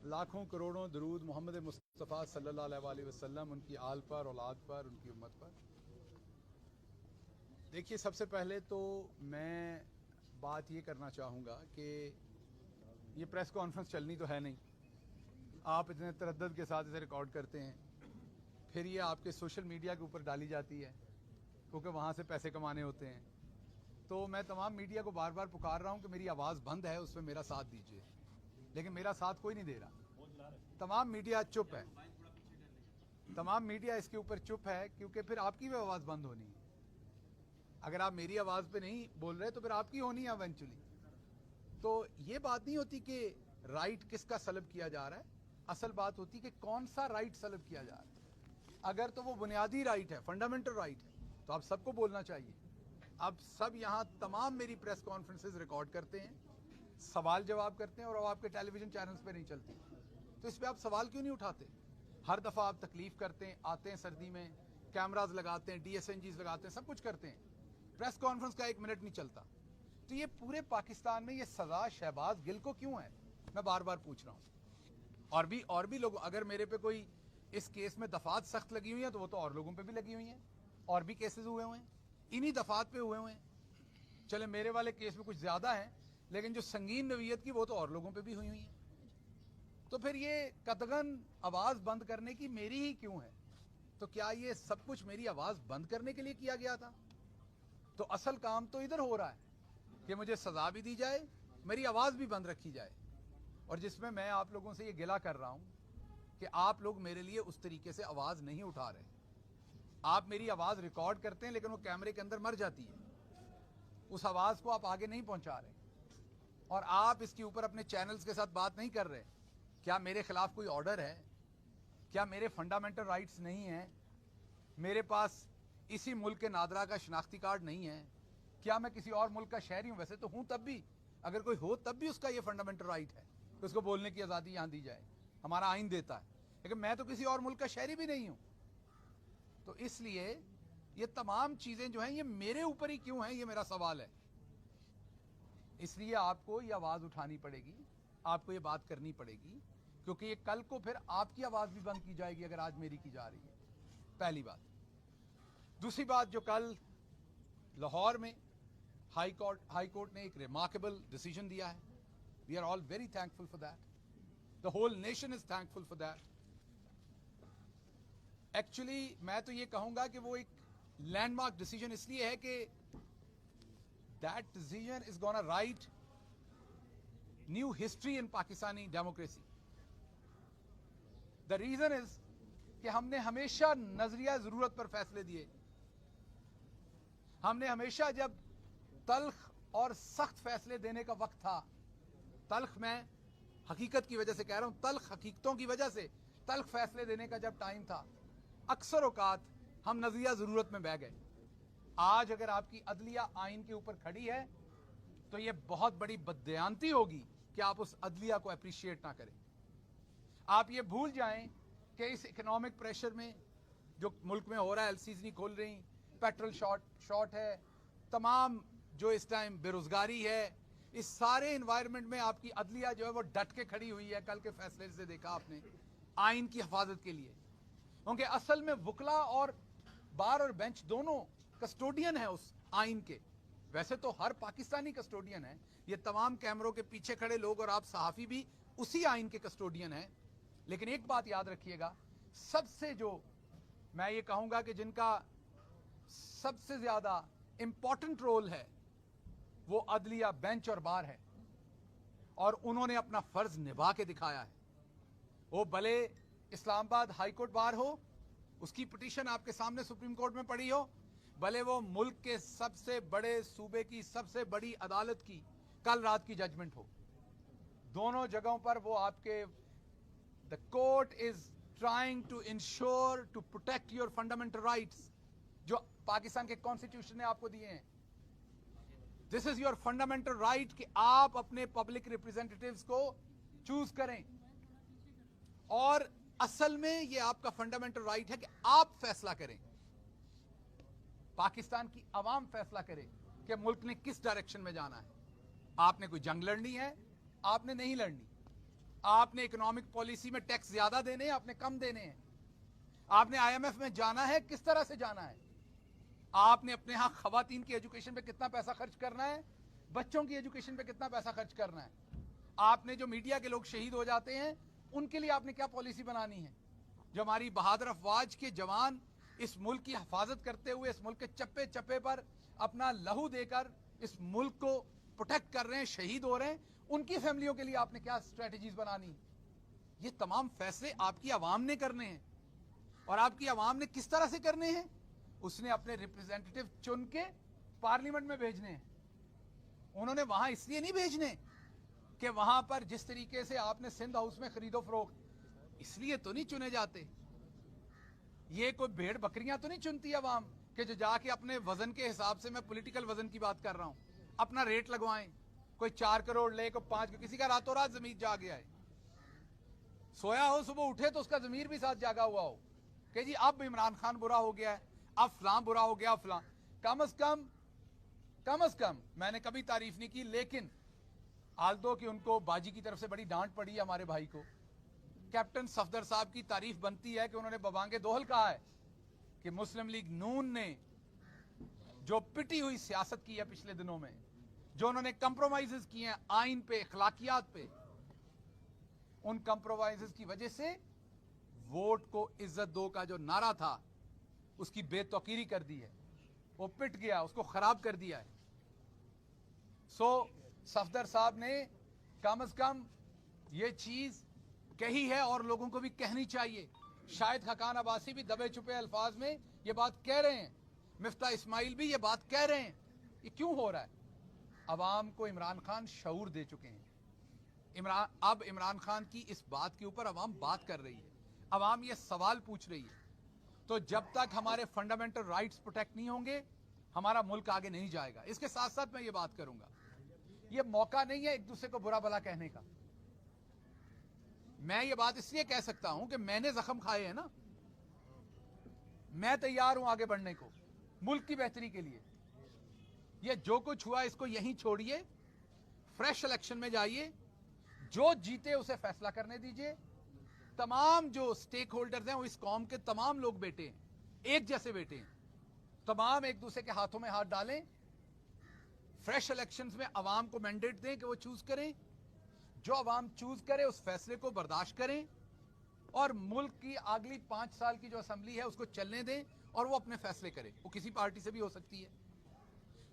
लाखों करोड़ों दरूद मोहम्मद मुस्तफ़ा सल्लल्लाहु अलैहि वसल्लम, उनकी आल पर, औलाद पर, उनकी उम्मत पर। देखिए, सबसे पहले तो मैं बात ये करना चाहूँगा कि ये प्रेस कॉन्फ्रेंस चलनी तो है नहीं, आप इतने तरद्दुद के साथ इसे रिकॉर्ड करते हैं, फिर ये आपके सोशल मीडिया के ऊपर डाली जाती है क्योंकि वहाँ से पैसे कमाने होते हैं। तो मैं तमाम मीडिया को बार बार पुकार रहा हूँ कि मेरी आवाज़ बंद है, उसमें मेरा साथ दीजिए, लेकिन मेरा साथ कोई नहीं दे रहा। तमाम मीडिया चुप है, तमाम मीडिया इसके ऊपर चुप है क्योंकि फिर आपकी भी आवाज़ बंद होनी है। अगर आप मेरी आवाज़ पे नहीं बोल रहे तो फिर आपकी होनी है इवेंचुअली। तो ये बात नहीं होती कि राइट किसका सलब किया जा रहा है, असल बात होती कि कौन सा राइट सलब किया जा रहा है। अगर तो वो बुनियादी राइट है, फंडामेंटल राइट है, तो आप सबको बोलना चाहिए। अब सब यहाँ तमाम मेरी प्रेस कॉन्फ्रेंसेस रिकॉर्ड करते हैं, सवाल जवाब करते हैं और अब आपके टेलीविजन चैनल्स पे नहीं चलती, तो इस पर आप सवाल क्यों नहीं उठाते? हर दफ़ा आप तकलीफ करते हैं, आते हैं सर्दी में, कैमराज लगाते हैं, DSNGs लगाते हैं, सब कुछ करते हैं, प्रेस कॉन्फ्रेंस का 1 मिनट नहीं चलता। तो ये पूरे पाकिस्तान में ये सजा शहबाज गिल को क्यों है, मैं बार बार पूछ रहा हूँ। और भी लोग, अगर मेरे पे कोई इस केस में दफात सख्त लगी हुई है तो वो तो और लोगों पे भी लगी हुई हैं, और भी केसेस हुए हुए हैं, इन्हीं दफात पे हुए हुए हैं। चले मेरे वाले केस में कुछ ज्यादा है, लेकिन जो संगीन नवीयत की वो तो और लोगों पे भी हुई हुई है। तो फिर ये कतगन आवाज बंद करने की मेरी ही क्यों है? तो क्या ये सब कुछ मेरी आवाज बंद करने के लिए किया गया था? तो असल काम तो इधर हो रहा है कि मुझे सजा भी दी जाए, मेरी आवाज भी बंद रखी जाए, और जिसमें मैं आप लोगों से ये गिला कर रहा हूं कि आप लोग मेरे लिए उस तरीके से आवाज नहीं उठा रहे। आप मेरी आवाज रिकॉर्ड करते हैं लेकिन वो कैमरे के अंदर मर जाती है, उस आवाज को आप आगे नहीं पहुंचा रहे, और आप इसके ऊपर अपने चैनल्स के साथ बात नहीं कर रहे। क्या मेरे खिलाफ कोई ऑर्डर है? क्या मेरे फंडामेंटल राइट्स नहीं हैं? मेरे पास इसी मुल्क के नादरा का शनाख्ती कार्ड नहीं है? क्या मैं किसी और मुल्क का शहरी हूं? वैसे तो हूं, तब भी अगर कोई हो तब भी उसका ये फंडामेंटल राइट है कि उसको बोलने की आज़ादी यहां दी जाए, हमारा आइन देता है। लेकिन मैं तो किसी और मुल्क का शहरी भी नहीं हूं। तो इसलिए ये तमाम चीजें जो हैं ये मेरे ऊपर ही क्यों हैं, ये मेरा सवाल है। इसलिए आपको ये आवाज उठानी पड़ेगी, आपको ये बात करनी पड़ेगी, क्योंकि ये कल को फिर आपकी आवाज भी बंद की जाएगी अगर आज मेरी की जा रही है। पहली बात। दूसरी बात, जो कल लाहौर में हाई कोर्ट ने एक रिमार्केबल डिसीजन दिया है, we are all very thankful for that, the whole nation is thankful for that. Actually मैं तो ये कहूंगा कि वो एक लैंडमार्क डिसीजन इसलिए है कि that decision is gonna write new history in Pakistani democracy. The reason is कि हमने हमेशा नजरिया जरूरत पर फैसले दिए। हमने हमेशा, जब तल्ख और सख्त फैसले देने का वक्त था, तल्ख मैं हकीकत की वजह से कह रहा हूं, तल्ख हकीकतों की वजह से तल्ख फैसले देने का जब टाइम था, अक्सर औकात हम नजरिया जरूरत में बह गए। आज अगर आपकी अदलिया आइन के ऊपर खड़ी है तो यह बहुत बड़ी बददयांती होगी कि आप उस अदलिया को अप्रिशिएट ना करें। आप ये भूल जाएं कि इस इकोनॉमिक प्रेशर में जो मुल्क में हो रहा है, LCs नहीं खोल रही, पेट्रोल शॉर्ट है, तमाम जो इस टाइम बेरोजगारी है, इस सारे इन्वायरमेंट में आपकी अदलिया जो है वो डट के खड़ी हुई है। कल के फैसले से देखा आपने, आइन की हिफाजत के लिए, क्योंकि असल में वकला और बार और बेंच दोनों कस्टोडियन है उस आइन के। वैसे तो हर पाकिस्तानी कस्टोडियन है, ये तमाम कैमरों के पीछे खड़े लोग और आप सहाफी भी उसी आइन के कस्टोडियन हैं। लेकिन एक बात याद रखिएगा, सबसे जो मैं ये कहूंगा कि जिनका सबसे ज्यादा इंपॉर्टेंट रोल है वो अदलिया, बेंच और बार है, और उन्होंने अपना फर्ज निभा के दिखाया है। वो भले इस्लामाबाद हाई कोर्ट बार हो, उसकी पिटीशन आपके सामने सुप्रीम कोर्ट में पड़ी हो, भले वो मुल्क के सबसे बड़े सूबे की सबसे बड़ी अदालत की कल रात की जजमेंट हो, दोनों जगहों पर वो आपके the court is trying to ensure to protect your fundamental rights जो पाकिस्तान के कॉन्स्टिट्यूशन ने आपको दिए हैं। This is your fundamental right कि आप अपने पब्लिक रिप्रेजेंटेटिव्स को चूज करें, और असल में ये आपका फंडामेंटल राइट है कि आप फैसला करें, पाकिस्तान की आवाम फैसला करे कि मुल्क ने किस डायरेक्शन में जाना है। आपने कोई जंग लड़नी है, आपने नहीं लड़नी, आपने इकोनॉमिक पॉलिसी में टैक्स ज्यादा देने हैं, आपने कम देने हैं। आपने आईएमएफ में जाना है, किस तरह से जाना है। आपने अपने यहां खवातीन की एजुकेशन पे कितना पैसा खर्च करना है, बच्चों की एजुकेशन पे कितना पैसा खर्च करना है। आपने जो मीडिया के लोग शहीद हो जाते हैं उनके लिए आपने क्या पॉलिसी बनानी है। जो हमारी बहादुर अफवाज के जवान इस मुल्क की हिफाजत करते हुए इस मुल्क के चप्पे चप्पे पर अपना लहू देकर इस मुल्क को प्रोटेक्ट कर रहे हैं, शहीद हो रहे हैं, उनकी फैमिलियों के लिए आपने क्या स्ट्रेटजीज बनानी है। ये तमाम फैसले आपकी आवाम ने करने हैं और आपकी आवाम ने किस तरह से करने हैं। उसने अपने रिप्रेजेंटेटिव चुन के पार्लियामेंट में भेजने हैं। उन्होंने वहां इसलिए नहीं भेजने कि वहां पर जिस तरीके से आपने सिंध हाउस में खरीदो फरोख्त, इसलिए तो नहीं चुने जाते। ये कोई भेड़ बकरियां तो नहीं चुनती आवाम कि जो जाके अपने वजन के हिसाब से, मैं पॉलिटिकल वजन की बात कर रहा हूं, अपना रेट लगवाएं। कोई 4 करोड़ ले, कोई 5, किसी का रातों रात जमीर जाग गया है, सोया हो, सुबह उठे तो उसका जमीर भी साथ जागा हुआ हो कि जी अब इमरान खान बुरा हो गया है, अब फलां बुरा हो गया, फलां। कम अज कम मैंने कभी तारीफ नहीं की, लेकिन आल्दो कि उनको बाजी की तरफ से बड़ी डांट पड़ी है हमारे भाई को। कैप्टन सफदर साहब की तारीफ बनती है कि उन्होंने बबांगे दोहल कहा है कि मुस्लिम लीग नून ने जो पिटी हुई सियासत की है पिछले दिनों में, जो उन्होंने कंप्रोमाइजेस किए हैं आइन पे, अखलाकियात पे, उन कंप्रोमाइजेस की वजह से वोट को इज्जत दो का जो नारा था उसकी बेतौकीरी कर दी है। वो पिट गया, उसको खराब कर दिया है। सफदर साहब ने कम अज कम ये चीज कही है और लोगों को भी कहनी चाहिए। शायद खकान अब्बासी भी दबे छुपे अल्फाज में ये बात कह रहे हैं, मिफ्ता इस्माइल भी ये बात कह रहे हैं। ये क्यों हो रहा है? अवाम को इमरान खान शऊर दे चुके हैं। अब इमरान खान की इस बात के ऊपर अवाम बात कर रही है, अवाम ये सवाल पूछ रही है। तो जब तक हमारे फंडामेंटल राइट्स प्रोटेक्ट नहीं होंगे हमारा मुल्क आगे नहीं जाएगा। इसके साथ साथ मैं ये बात करूंगा, ये मौका नहीं है एक दूसरे को बुरा भला कहने का। मैं ये बात इसलिए कह सकता हूं कि मैंने जख्म खाए हैं ना, मैं तैयार हूं आगे बढ़ने को मुल्क की बेहतरी के लिए। ये जो कुछ हुआ इसको यहीं छोड़िए, फ्रेश इलेक्शन में जाइए, जो जीते उसे फैसला करने दीजिए। तमाम जो स्टेक होल्डर्स हैं वो इस कौम के तमाम लोग बेटे हैं, एक जैसे बेटे हैं, तमाम एक दूसरे के हाथों में हाथ डालें। फ्रेश इलेक्शंस में अवाम को मैंडेट दें कि वो चूज करें, जो अवाम चूज करे उस फैसले को बर्दाश्त करें और मुल्क की अगली 5 साल की जो असेंबली है उसको चलने दें और वो अपने फैसले करे। वो किसी पार्टी से भी हो सकती है।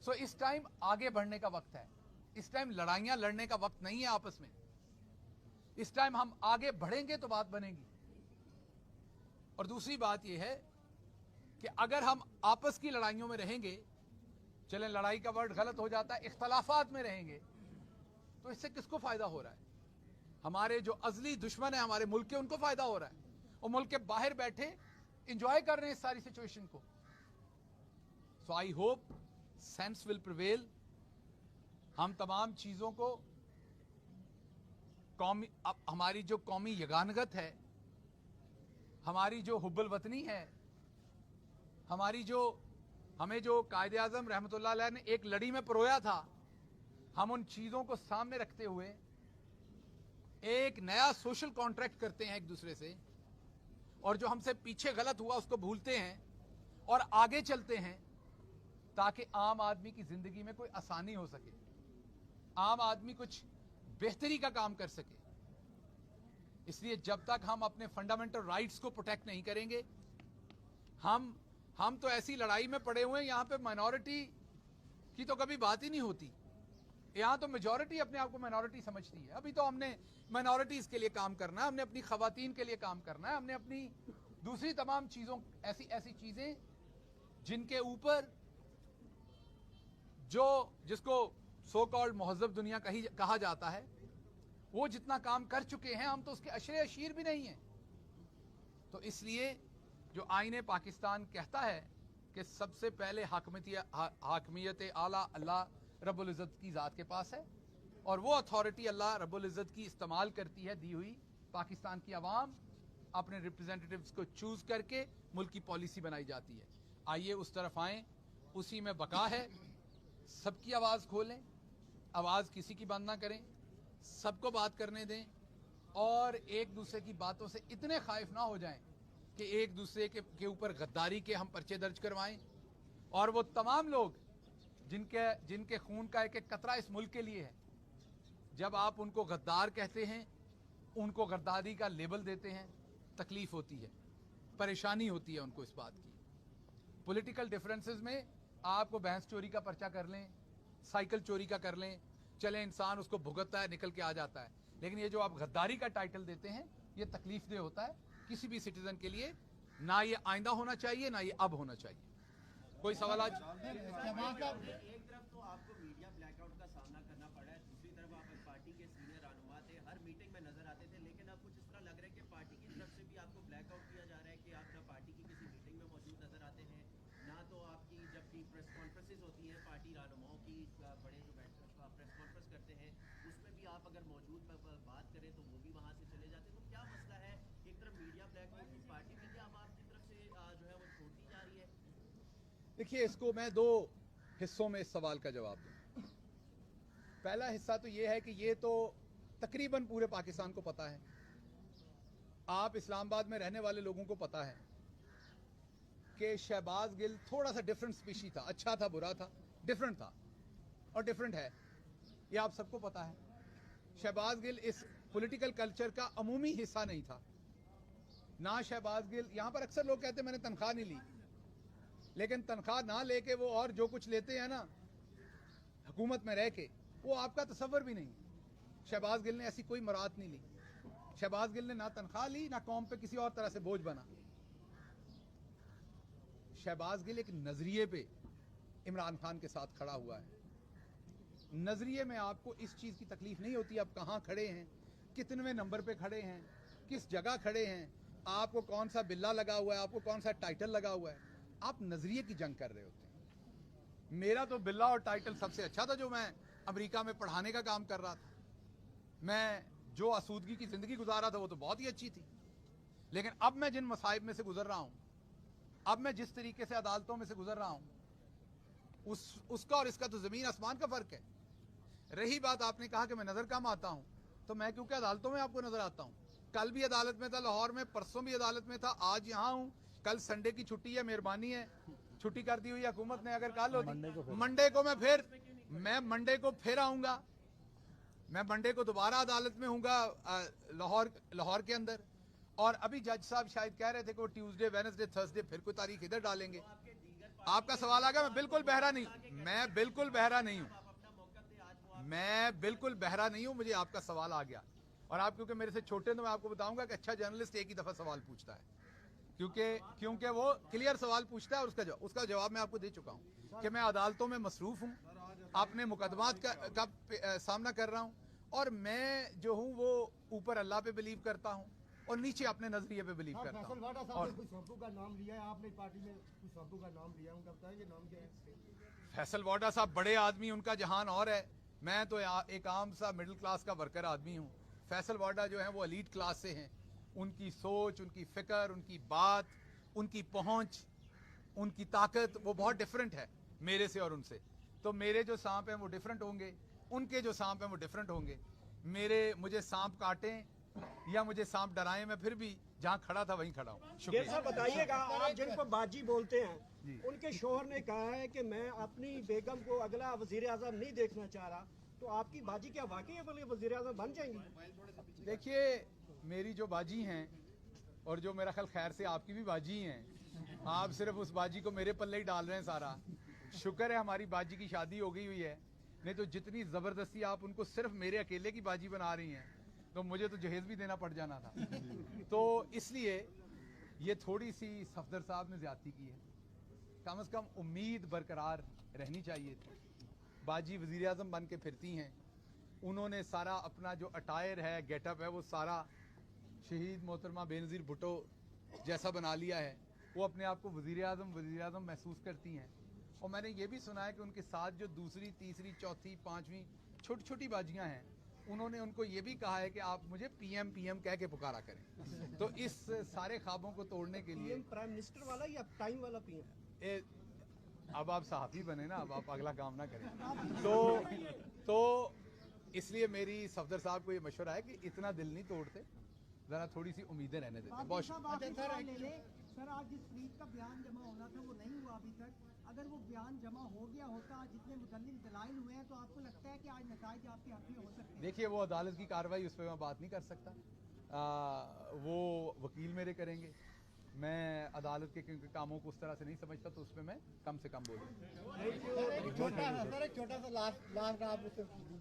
सो इस टाइम आगे बढ़ने का वक्त है, इस टाइम लड़ाइयां लड़ने का वक्त नहीं है आपस में। इस टाइम हम आगे बढ़ेंगे तो बात बनेगी। और दूसरी बात यह है कि अगर हम आपस की लड़ाइयों में रहेंगे, चलें लड़ाई का वर्ड गलत हो जाता है, इख्तलाफात में रहेंगे, तो इससे किसको फायदा हो रहा है? हमारे जो अजली दुश्मन है हमारे मुल्क के, उनको फायदा हो रहा है। और मुल्क के बाहर बैठे इंजॉय कर रहे हैं इस सारी सिचुएशन को। So I hope sense will prevail. हम तमाम चीजों को कौमी, हमारी जो कौमी यगानगत है, हमारी जो हुब्बुल वतनी है, हमारी जो हमें जो कायदे आजम रहमतुल्लाह अलैह ने एक लड़ी में परोया था, हम उन चीजों को सामने रखते हुए एक नया सोशल कॉन्ट्रैक्ट करते हैं एक दूसरे से, और जो हमसे पीछे गलत हुआ उसको भूलते हैं और आगे चलते हैं ताकि आम आदमी की जिंदगी में कोई आसानी हो सके, आम आदमी कुछ बेहतरी का काम कर सके। इसलिए जब तक हम अपने फंडामेंटल राइट्स को प्रोटेक्ट नहीं करेंगे, हम तो ऐसी लड़ाई में पड़े हुए हैं, यहां पे माइनॉरिटी की तो कभी बात ही नहीं होती। यहां तो मेजॉरिटी अपने आप को माइनॉरिटी समझती है। अभी तो हमने माइनॉरिटीज के लिए काम करना है, हमने अपनी खवातीन के लिए काम करना है, हमने अपनी दूसरी तमाम चीजों, ऐसी चीजें जिनके ऊपर जिसको सो कॉल्ड महज़ब दुनिया कहा जाता है, वो जितना काम कर चुके हैं, हम तो उसके अशरे अशीर भी नहीं है। तो इसलिए जो आईने पाकिस्तान कहता है कि सबसे पहले हाकमियत आला अल्लाह रब्बुल इज़्ज़त की ज़ात के पास है, और वो अथॉरिटी अल्लाह रब्बुल इज़्ज़त की इस्तेमाल करती है दी हुई पाकिस्तान की आवाम, अपने रिप्रेजेंटेटिव्स को चूज करके मुल्क की पॉलिसी बनाई जाती है। आइए उस तरफ आएं, उसी में बका है। सबकी आवाज़ खोलें, आवाज़ किसी की बंद ना करें, सबको बात करने दें, और एक दूसरे की बातों से इतने खाइफ ना हो जाएं कि एक दूसरे के ऊपर गद्दारी के हम पर्चे दर्ज करवाएं, और वो तमाम लोग जिनके खून का एक एक कतरा इस मुल्क के लिए है, जब आप उनको गद्दार कहते हैं, उनको गद्दारी का लेबल देते हैं, तकलीफ होती है, परेशानी होती है उनको इस बात की। पॉलिटिकल डिफरेंसेस में आपको भैंस चोरी का पर्चा कर लें, साइकिल चोरी का कर लें, चले इंसान उसको भुगतता है, निकल के आ जाता है, लेकिन ये जो आप गद्दारी का टाइटल देते हैं, ये तकलीफ दे होता है किसी भी सिटीजन के लिए। ना ये आइंदा होना चाहिए, ना ये अब होना चाहिए। कोई सवाल आज? एक तरफ तो आपको मीडिया ब्लैकआउट का सामना करना पड़ा है, दूसरी तरफ आप पार्टी के सीनियर रहनुमा थे, हर मीटिंग में नजर आते थे, लेकिन अब कुछ इस तरह लग रहा है कि पार्टी की तरफ से भी आपको ब्लैकआउट किया जा रहा है कि आप ना पार्टी की किसी मीटिंग में मौजूद नजर आते हैं, ना तो आपकी जब भी प्रेस कॉन्फ्रेंसेज होती हैं पार्टी रहनुमाओं की, बड़े जो प्रेस कॉन्फ्रेंस करते हैं उसमें भी आप अगर मौजूद बात करें तो वो भी वहाँ से चले जाते हैं। तो क्या मसला है? एक तरफ मीडिया ब्लैकआउट की पार्टी में क्या अब आपकी तरफ से जो है वो छोड़ती जा रही है? देखिए, इसको मैं दो हिस्सों में इस सवाल का जवाब दूं। पहला हिस्सा तो ये है कि ये तो तकरीबन पूरे पाकिस्तान को पता है, आप इस्लामाबाद में रहने वाले लोगों को पता है कि शहबाज गिल थोड़ा सा डिफरेंट स्पीशी था, अच्छा था, बुरा था, डिफरेंट था और डिफरेंट है, ये आप सबको पता है। शहबाज गिल इस पॉलिटिकल कल्चर का अमूमी हिस्सा नहीं था ना। शहबाज गिल, यहां पर अक्सर लोग कहते हैं मैंने तनख्वाह नहीं ली, लेकिन तनख्वाह ना लेके वो और जो कुछ लेते हैं ना हुकूमत में रह के, वो आपका तसव्वुर भी नहीं। शहबाज गिल ने ऐसी कोई मुराद नहीं ली। शहबाज गिल ने ना तनख्वाह ली, ना कौम पे किसी और तरह से बोझ बना। शहबाज गिल एक नजरिए पे इमरान खान के साथ खड़ा हुआ है। नजरिए में आपको इस चीज की तकलीफ नहीं होती आप कहां खड़े हैं, कितने नंबर पे खड़े हैं, किस जगह खड़े हैं, आपको कौन सा बिल्ला लगा हुआ है, आपको कौन सा टाइटल लगा हुआ है। आप नजरिए की जंग कर रहे होते हैं। मेरा तो बिल्ला और टाइटल सबसे अच्छा था जो मैं अमेरिका में पढ़ाने का काम कर रहा था। मैं जो आसूदगी की जिंदगी गुजारा था वो तो बहुत ही अच्छी थी, लेकिन अब मैं जिन मसाइब में से गुजर रहा हूं, अब मैं जिस तरीके से अदालतों में से गुजर रहा हूं, उसका और इसका तो जमीन आसमान का फर्क है। रही बात आपने कहा कि मैं नजर कम आता हूं, तो मैं क्योंकि अदालतों में आपको नजर आता हूं। कल भी अदालत में था लाहौर में, परसों भी अदालत में था, आज यहां हूं। कल संडे की छुट्टी है, मेहरबानी है, छुट्टी कर दी हुई है हुकूमत ने। अगर कल होती मंडे को मैं मंडे को फिर आऊंगा, मैं मंडे को दोबारा अदालत में हूंगा लाहौर के अंदर। और अभी जज साहब शायद कह रहे थे कि वो ट्यूसडे, वेडनेसडे, थर्सडे फिर कोई तारीख इधर डालेंगे। आपका सवाल आ गया, मैं बिल्कुल बहरा नहीं हूं, मैं बिल्कुल बहरा नहीं हूं, मैं बिल्कुल बहरा नहीं हूं, मुझे आपका सवाल आ गया। और आप क्योंकि मेरे से छोटे, तो मैं आपको बताऊंगा कि अच्छा जर्नलिस्ट एक ही दफा सवाल पूछता है, क्योंकि वो क्लियर सवाल पूछता है और उसका जवाब मैं आपको दे चुका हूं कि मैं अदालतों में मसरूफ हूं, अपने मुकदमात का सामना कर रहा हूं, और मैं जो हूं वो ऊपर अल्लाह पे बिलीव करता हूं और नीचे अपने नजरिए पे बिलीव करता हूं। और का नाम लिया है आपने, पार्टी में कुछ का नाम लिया, उनका बताएंगे नाम क्या है? फैसल वाडा साहब बड़े आदमी, उनका जहान और है, मैं तो एक आम सा मिडिल क्लास का वर्कर आदमी हूँ। फैसल वाडा जो है वो एलीट क्लास से हैं, उनकी सोच, उनकी फिक्र, उनकी बात, उनकी पहुंच, उनकी ताकत वो बहुत डिफरेंट है मेरे से और उनसे। तो मेरे जो सांप हैं वो डिफरेंट होंगे, उनके जो सांप हैं वो डिफरेंट होंगे। मुझे सांप काटें या मुझे सांप डराएं, मैं फिर भी जहां खड़ा था वहीं खड़ा हूं। शुक्रिया। बताइएगा, आप जिनको बाजी बोलते हैं, उनके शोहर ने कहा है कि मैं अपनी बेगम को अगला वजीर आजम नहीं देखना चाह रहा, तो आपकी बाजी क्या वाकई वजीर आजम बन जाएंगी? देखिए, मेरी जो बाजी हैं और जो मेरा ख्याल खैर से आपकी भी बाजी हैं, आप सिर्फ उस बाजी को मेरे पल्ले ही डाल रहे हैं सारा। शुक्र है हमारी बाजी की शादी हो गई हुई है, नहीं तो जितनी जबरदस्ती आप उनको सिर्फ मेरे अकेले की बाजी बना रही हैं तो मुझे तो जहेज भी देना पड़ जाना था। तो इसलिए ये थोड़ी सी सफदर साहब ने ज्यादती की है, कम से कम उम्मीद बरकरार रहनी चाहिए थी। बाजी वजीर आजम बन के फिरती हैं, उन्होंने सारा अपना जो अटायर है, गेटअप है, वो सारा शहीद मोहतरमा बेनज़ीर भुट्टो जैसा बना लिया है। वो अपने आप को वजीर आजम महसूस करती हैं। और मैंने ये भी सुना है कि उनके साथ जो दूसरी, तीसरी, चौथी, पांचवी छोटी छोटी बाजियां हैं, उन्होंने उनको ये भी कहा है कि आप मुझे पीएम कह के पुकारा करें। तो इस सारे ख्वाबों को तोड़ने के लिए प्राइम मिनिस्टर वाला या टाइम वाला पीएम? अब आप सहाफी बने ना, अब आप अगला काम ना करें। तो इसलिए मेरी सफदर साहब को ये मशवरा है कि इतना दिल नहीं तोड़ते, जरा थोड़ी सी उम्मीदें रहने देते हैं। बहुत सर आज जिस फ्रीज का बयान जमा होना था वो नहीं हुआ अभी तक, अगर वो बयान जमा हो गया होता, जितने मुदल्लिल दलाइल हुए हैं, तो आपको लगता है कि आज नताइज आपके हक में हो सकते हैं? देखिए, वो अदालत की कार्रवाई, उस पर मैं बात नहीं कर सकता। वो वकील मेरे करेंगे। मैं अदालत के कामों को उस तरह से नहीं समझता, तो उसमें मैं कम से कम बोलूँ। एक छोटा सा लास्ट आप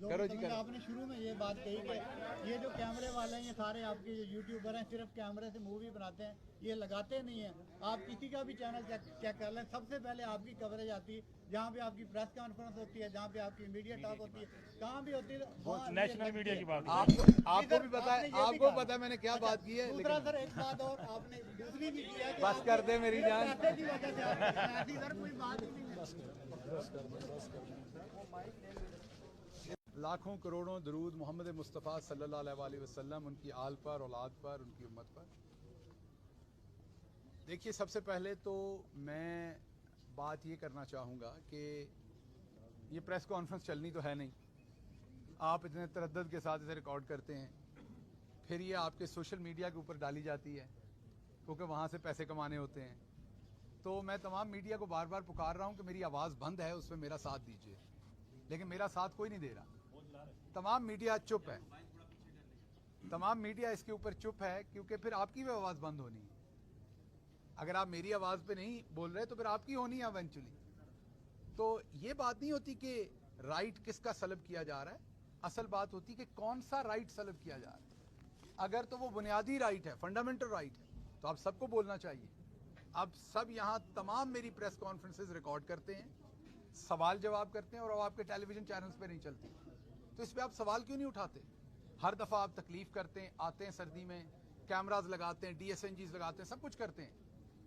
करो जी, करो। आपने शुरू में ये बात कही कि ये जो कैमरे वाले हैं, ये सारे आपके जो यूट्यूबर हैं, सिर्फ कैमरे से मूवी बनाते हैं, ये लगाते नहीं हैं। आप किसी का भी चैनल चेक कर लें, सबसे पहले आपकी कवरेज आती है, जहाँ पे आपकी प्रेस कॉन्फ्रेंस होती है, जहाँ पे आपकी मीडिया टॉक होती है, कहाँ भी होती है, नेशनल मीडिया की बात। आपको भी पता है, आपको पता है मैंने क्या बात की है। दूसरा सर एक बात और आपने दूसरी भी की है कि बस कर दे मेरी जान। पैसे की वजह से ऐसी सर कोई बात ही नहीं है। लाखों करोड़ों दरूद मोहम्मद मुस्तफ़ा सल्लल्लाहु अलैहि वसल्लम, उनकी आल पर, औलाद पर, उनकी उम्मत पर। देखिए, सबसे पहले तो मैं बात ये करना चाहूँगा कि ये प्रेस कॉन्फ्रेंस चलनी तो है नहीं। आप इतने तरद्दुद के साथ इसे रिकॉर्ड करते हैं, फिर ये आपके सोशल मीडिया के ऊपर डाली जाती है, क्योंकि वहाँ से पैसे कमाने होते हैं। तो मैं तमाम मीडिया को बार बार पुकार रहा हूँ कि मेरी आवाज़ बंद है, उसमें मेरा साथ दीजिए, लेकिन मेरा साथ कोई नहीं दे रहा। तमाम मीडिया चुप है, तमाम मीडिया इसके ऊपर चुप है, क्योंकि फिर आपकी भी आवाज़ बंद होनी है। अगर आप मेरी आवाज़ पे नहीं बोल रहे तो फिर आपकी होनी है इवेंचुअली। तो ये बात नहीं होती कि राइट किसका सलब किया जा रहा है, असल बात होती है कि कौन सा राइट सलब किया जा रहा है। अगर तो वो बुनियादी राइट है, फंडामेंटल राइट है, तो आप सबको बोलना चाहिए। अब सब यहाँ तमाम मेरी प्रेस कॉन्फ्रेंसेस रिकॉर्ड करते हैं, सवाल जवाब करते हैं, और अब आपके टेलीविजन चैनल्स पे नहीं चलती, तो इस पर आप सवाल क्यों नहीं उठाते? हर दफ़ा आप तकलीफ करते हैं, आते हैं सर्दी में, कैमराज लगाते हैं, DSNGs लगाते हैं, सब कुछ करते हैं,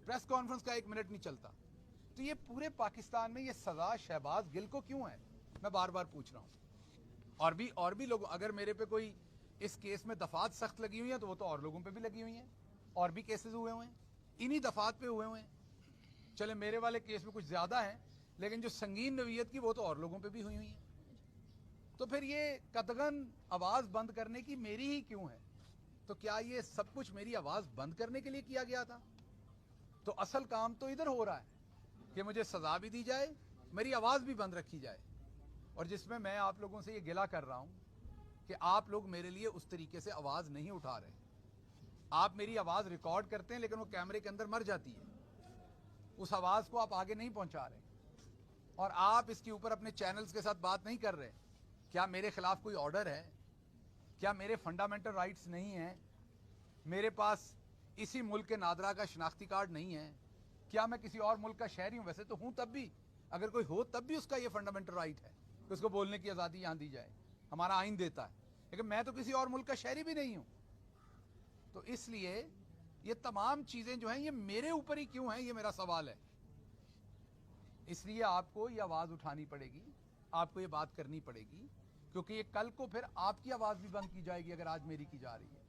प्रेस कॉन्फ्रेंस का 1 मिनट नहीं चलता। तो ये पूरे पाकिस्तान में ये सजा शहबाज गिल को क्यों है, मैं बार बार पूछ रहा हूँ। और भी लोग, अगर मेरे पे कोई इस केस में दफात सख्त लगी हुई है, तो वो तो और लोगों पे भी लगी हुई हैं, और भी केसेस हुए हुए हैं, इन्हीं दफात पे हुए हुए हैं। चले मेरे वाले केस में कुछ ज़्यादा हैं, लेकिन जो संगीन नवीयत की वो तो और लोगों पे भी हुई हुई हैं। तो फिर ये कतगन आवाज़ बंद करने की मेरी ही क्यों है? तो क्या ये सब कुछ मेरी आवाज़ बंद करने के लिए किया गया था? तो असल काम तो इधर हो रहा है कि मुझे सज़ा भी दी जाए, मेरी आवाज़ भी बंद रखी जाए, और जिसमें मैं आप लोगों से ये गिला कर रहा हूँ कि आप लोग मेरे लिए उस तरीके से आवाज़ नहीं उठा रहे। आप मेरी आवाज़ रिकॉर्ड करते हैं, लेकिन वो कैमरे के अंदर मर जाती है, उस आवाज़ को आप आगे नहीं पहुँचा रहे, और आप इसके ऊपर अपने चैनल्स के साथ बात नहीं कर रहे। क्या मेरे खिलाफ कोई ऑर्डर है? क्या मेरे फंडामेंटल राइट्स नहीं हैं? मेरे पास इसी मुल्क के नादरा का शनाख्ती कार्ड नहीं है? क्या मैं किसी और मुल्क का शहरी हूँ? वैसे तो हूँ, तब भी अगर कोई हो तब भी उसका ये फंडामेंटल राइट है कि उसको बोलने की आज़ादी यहाँ दी जाए, हमारा आइन देता है। लेकिन मैं तो किसी और मुल्क का शहरी भी नहीं हूँ। तो इसलिए ये तमाम चीज़ें जो हैं ये मेरे ऊपर ही क्यों हैं, ये मेरा सवाल है। इसलिए आपको ये आवाज़ उठानी पड़ेगी, आपको ये बात करनी पड़ेगी, क्योंकि ये कल को फिर आपकी आवाज़ भी बंद की जाएगी अगर आज मेरी की जा रही है।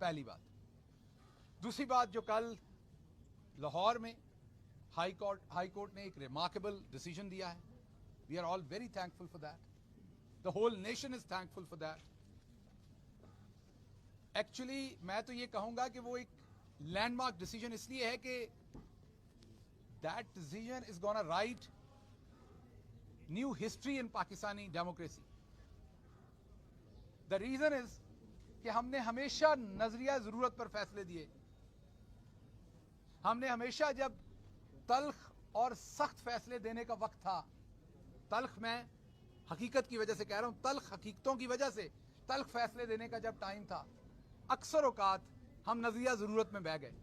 पहली बात। दूसरी बात, जो कल लाहौर में हाई कोर्ट ने एक रिमार्केबल डिसीजन दिया है, we are all very thankful for that, the whole nation is thankful for that. Actually मैं तो ये कहूंगा कि वो एक लैंडमार्क डिसीजन इसलिए है कि that decision is gonna write new history in Pakistani democracy. The reason is कि हमने हमेशा नजरिया जरूरत पर फैसले दिए। हमने हमेशा, जब तल्ख और सख्त फैसले देने का वक्त था, तल्ख मैं हकीकत की वजह से कह रहा हूं, तल्ख हकीकतों की वजह से तल्ख फैसले देने का जब टाइम था, अक्सर औकात हम नजरिया जरूरत में बह गए।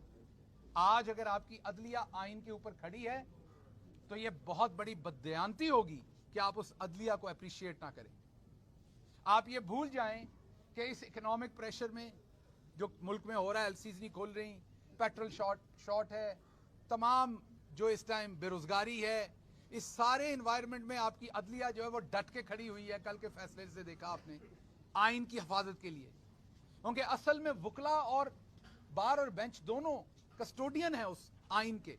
आज अगर आपकी अदलिया आइन के ऊपर खड़ी है तो यह बहुत बड़ी बददयांती होगी कि आप उस अदलिया को अप्रिशिएट ना करें। आप ये भूल जाएं कि इस इकोनॉमिक प्रेशर में जो मुल्क में हो रहा है, एलसीज नहीं खोल रही, पेट्रोल शॉर्ट है, तमाम जो इस टाइम बेरोजगारी है, इस सारे इन्वायरमेंट में आपकी अदलिया जो है वो डट के खड़ी हुई है। कल के फैसले से देखा आपने, आइन की हिफाजत के लिए, क्योंकि असल में वकला और बार और बेंच दोनों कस्टोडियन है उस आइन के।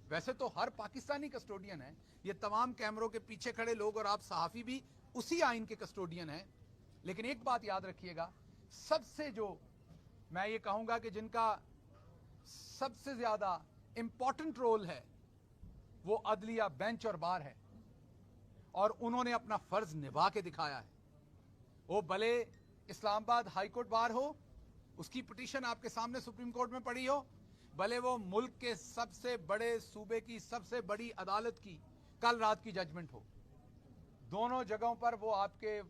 वैसे तो हर पाकिस्तानी कस्टोडियन है, ये तमाम कैमरों के पीछे खड़े लोग और आप सहाफ़ी भी उसी आइन के कस्टोडियन हैं, लेकिन एक बात याद रखिएगा, सबसे जो मैं ये कहूंगा कि जिनका सबसे ज्यादा इंपॉर्टेंट रोल है वो अदलिया बेंच और बार है, और उन्होंने अपना फर्ज निभा के दिखाया है। वो भले इस्लामाबाद हाई कोर्ट बार हो, उसकी पिटीशन आपके सामने सुप्रीम कोर्ट में पड़ी हो, भले वो मुल्क के सबसे बड़े सूबे की सबसे बड़ी अदालत की कल रात की जजमेंट हो, दोनों जगहों पर वो आपके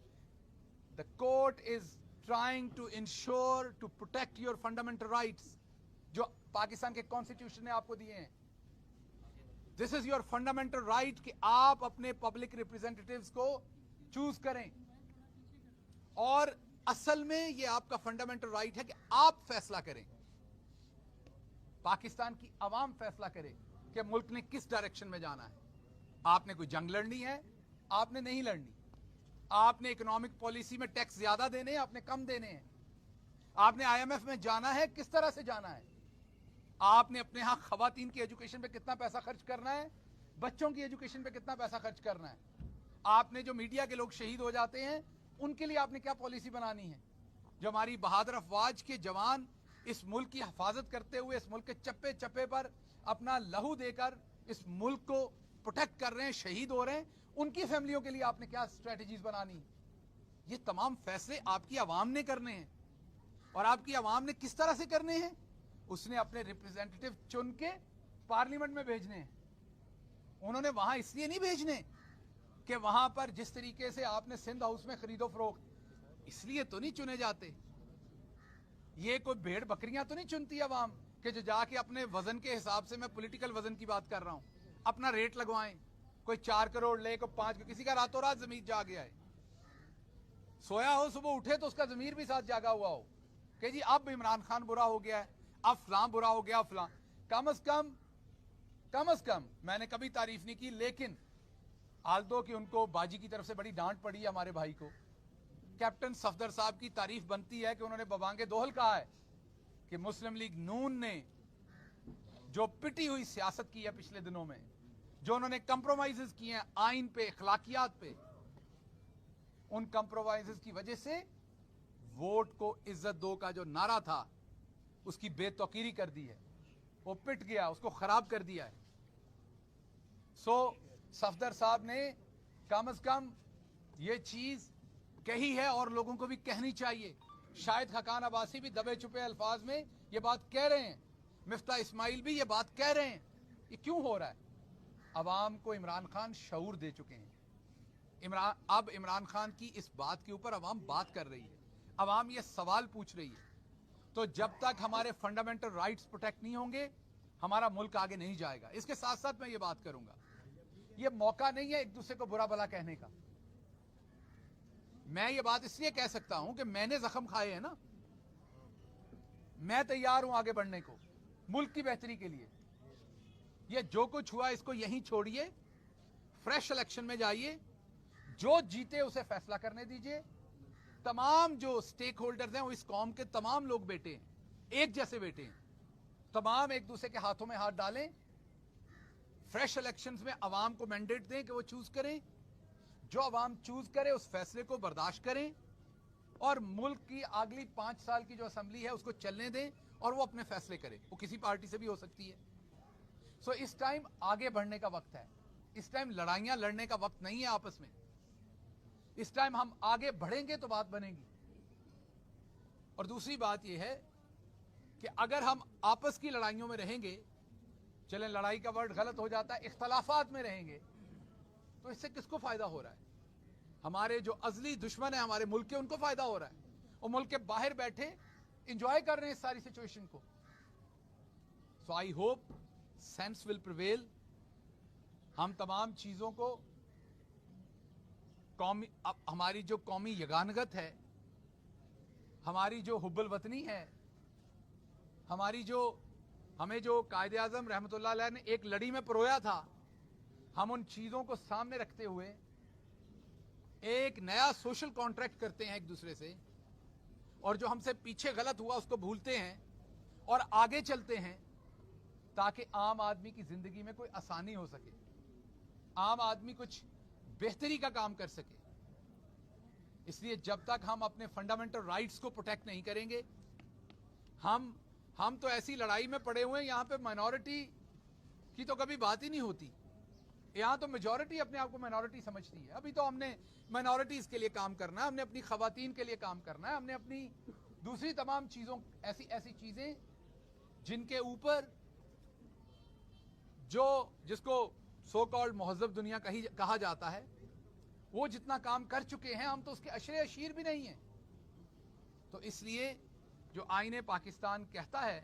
the court is trying to ensure to protect your fundamental rights जो पाकिस्तान के कॉन्स्टिट्यूशन ने आपको दिए हैं। This is your fundamental right कि आप अपने पब्लिक रिप्रेजेंटेटिव्स को चूज करें, और असल में ये आपका फंडामेंटल राइट है कि आप फैसला करें, पाकिस्तान की आवाम फैसला करे कि मुल्क ने किस डायरेक्शन में जाना है। आपने कोई जंग लड़नी है, आपने नहीं लड़नी। आपने इकोनॉमिक पॉलिसी में टैक्स ज्यादा देने हैं, आपने कम देने हैं। आपने आईएमएफ में जाना है, किस तरह से जाना है। आपने अपने यहां खवातीन की एजुकेशन पे कितना पैसा खर्च करना है, बच्चों की एजुकेशन पे कितना पैसा खर्च करना है। आपने जो मीडिया के लोग शहीद हो जाते हैं उनके लिए आपने क्या पॉलिसी बनानी है। जो हमारी बहादुर अफवाज के जवान इस मुल्क की हिफाजत करते हुए इस मुल्क के चप्पे चप्पे पर अपना लहू देकर इस मुल्क को प्रोटेक्ट कर रहे हैं, शहीद हो रहे हैं, उनकी फैमिलियों के लिए आपने क्या स्ट्रेटजीज बनानी है। ये तमाम फैसले आपकी आवाम ने करने हैं, और आपकी आवाम ने किस तरह से करने हैं। उसने अपने रिप्रेजेंटेटिव चुन के पार्लियामेंट में भेजने हैं। उन्होंने वहां इसलिए नहीं भेजने कि वहां पर जिस तरीके से आपने सिंध हाउस में खरीदो फरोख्त, इसलिए तो नहीं चुने जाते। ये कोई भेड़ बकरियां तो नहीं चुनती आवाम कि जो जाके अपने वजन के हिसाब से, मैं पॉलिटिकल वजन की बात कर रहा हूं, अपना रेट लगवाएं। कोई 4 करोड़ ले, कोई 5, किसी का रातों रात जमीर जाग गया है, सोया हो, सुबह उठे तो उसका जमीर भी साथ जागा हुआ हो कि जी अब इमरान खान बुरा हो गया है, अब फलां बुरा हो गया, फलां। कम अज कम मैंने कभी तारीफ नहीं की, लेकिन आल्दो कि उनको बाजी की तरफ से बड़ी डांट पड़ी है हमारे भाई को। कैप्टन सफदर साहब की तारीफ बनती है कि उन्होंने बबांगे दोहल कहा है कि मुस्लिम लीग नून ने जो पिटी हुई सियासत की है पिछले दिनों में, जो उन्होंने कंप्रोमाइजेस किए हैं आइन पे, अखलाकियात पे, उन कंप्रोमाइजेस की वजह से वोट को इज्जत दो का जो नारा था उसकी बेतौकीरी कर दी है, वो पिट गया, उसको खराब कर दिया है। सो सफदर साहब ने कम अज कम ये चीज कही है और लोगों को भी कहनी चाहिए। शायद खकान अब्बासी भी दबे छुपे अल्फाज में ये बात कह रहे हैं, मिफ्ता इस्माइल भी ये बात कह रहे हैं। ये क्यों हो रहा है? अवाम को इमरान खान शऊर दे चुके हैं। अब इमरान खान की इस बात के ऊपर अवाम बात कर रही है, अवाम ये सवाल पूछ रही है। तो जब तक हमारे फंडामेंटल राइट्स प्रोटेक्ट नहीं होंगे, हमारा मुल्क आगे नहीं जाएगा। इसके साथ साथ मैं ये बात करूंगा, ये मौका नहीं है एक दूसरे को बुरा भला कहने का। मैं ये बात इसलिए कह सकता हूं कि मैंने जख्म खाए हैं ना, मैं तैयार हूं आगे बढ़ने को मुल्क की बेहतरी के लिए। ये जो कुछ हुआ इसको यहीं छोड़िए, फ्रेश इलेक्शन में जाइए, जो जीते उसे फैसला करने दीजिए। तमाम जो स्टेक होल्डर्स हैं वो इस कौम के तमाम लोग बेटे हैं, एक जैसे बेटे हैं, तमाम एक दूसरे के हाथों में हाथ डालें। फ्रेश इलेक्शंस में अवाम को मैंडेट दें कि वो चूज करें, जो अवाम चूज करे उस फैसले को बर्दाश्त करें, और मुल्क की अगली 5 साल की जो असेंबली है उसको चलने दें और वो अपने फैसले करे। वो किसी पार्टी से भी हो सकती है। सो इस टाइम आगे बढ़ने का वक्त है, इस टाइम लड़ाइयां लड़ने का वक्त नहीं है आपस में। इस टाइम हम आगे बढ़ेंगे तो बात बनेगी। और दूसरी बात यह है कि अगर हम आपस की लड़ाइयों में रहेंगे, चलें लड़ाई का वर्ड गलत हो जाता है, इख्तलाफात में रहेंगे, तो इससे किसको फायदा हो रहा है? हमारे जो अजली दुश्मन है हमारे मुल्क के, उनको फायदा हो रहा है। वो मुल्क के बाहर बैठे इंजॉय कर रहे हैं इस सारी सिचुएशन को। So I hope sense will prevail. हम तमाम चीजों को कौमी, हमारी जो कौमी यगानगत है, हमारी जो हुब्बुल वतनी है, हमारी जो हमें जो कायदे आज़म रहमतुल्लाह अलैह ने एक लड़ी में परोया था, हम उन चीजों को सामने रखते हुए एक नया सोशल कॉन्ट्रैक्ट करते हैं एक दूसरे से, और जो हमसे पीछे गलत हुआ उसको भूलते हैं और आगे चलते हैं, ताकि आम आदमी की जिंदगी में कोई आसानी हो सके, आम आदमी कुछ बेहतरी का काम कर सके। इसलिए जब तक हम अपने फंडामेंटल राइट्स को प्रोटेक्ट नहीं करेंगे, हम तो ऐसी लड़ाई में पड़े हुए हैं, यहाँ पे माइनॉरिटी की तो कभी बात ही नहीं होती। यहाँ तो मेजॉरिटी अपने आप को माइनॉरिटी समझती है। अभी तो हमने माइनॉरिटीज के लिए काम करना है, हमने अपनी खवातीन के लिए काम करना है, हमने अपनी दूसरी तमाम चीजों, ऐसी चीजें जिनके ऊपर जिसको सो कॉल्ड महज़ब दुनिया कहा जाता है, वो जितना काम कर चुके हैं, हम तो उसके अशरे अशीर भी नहीं हैं। तो इसलिए जो आईने पाकिस्तान कहता है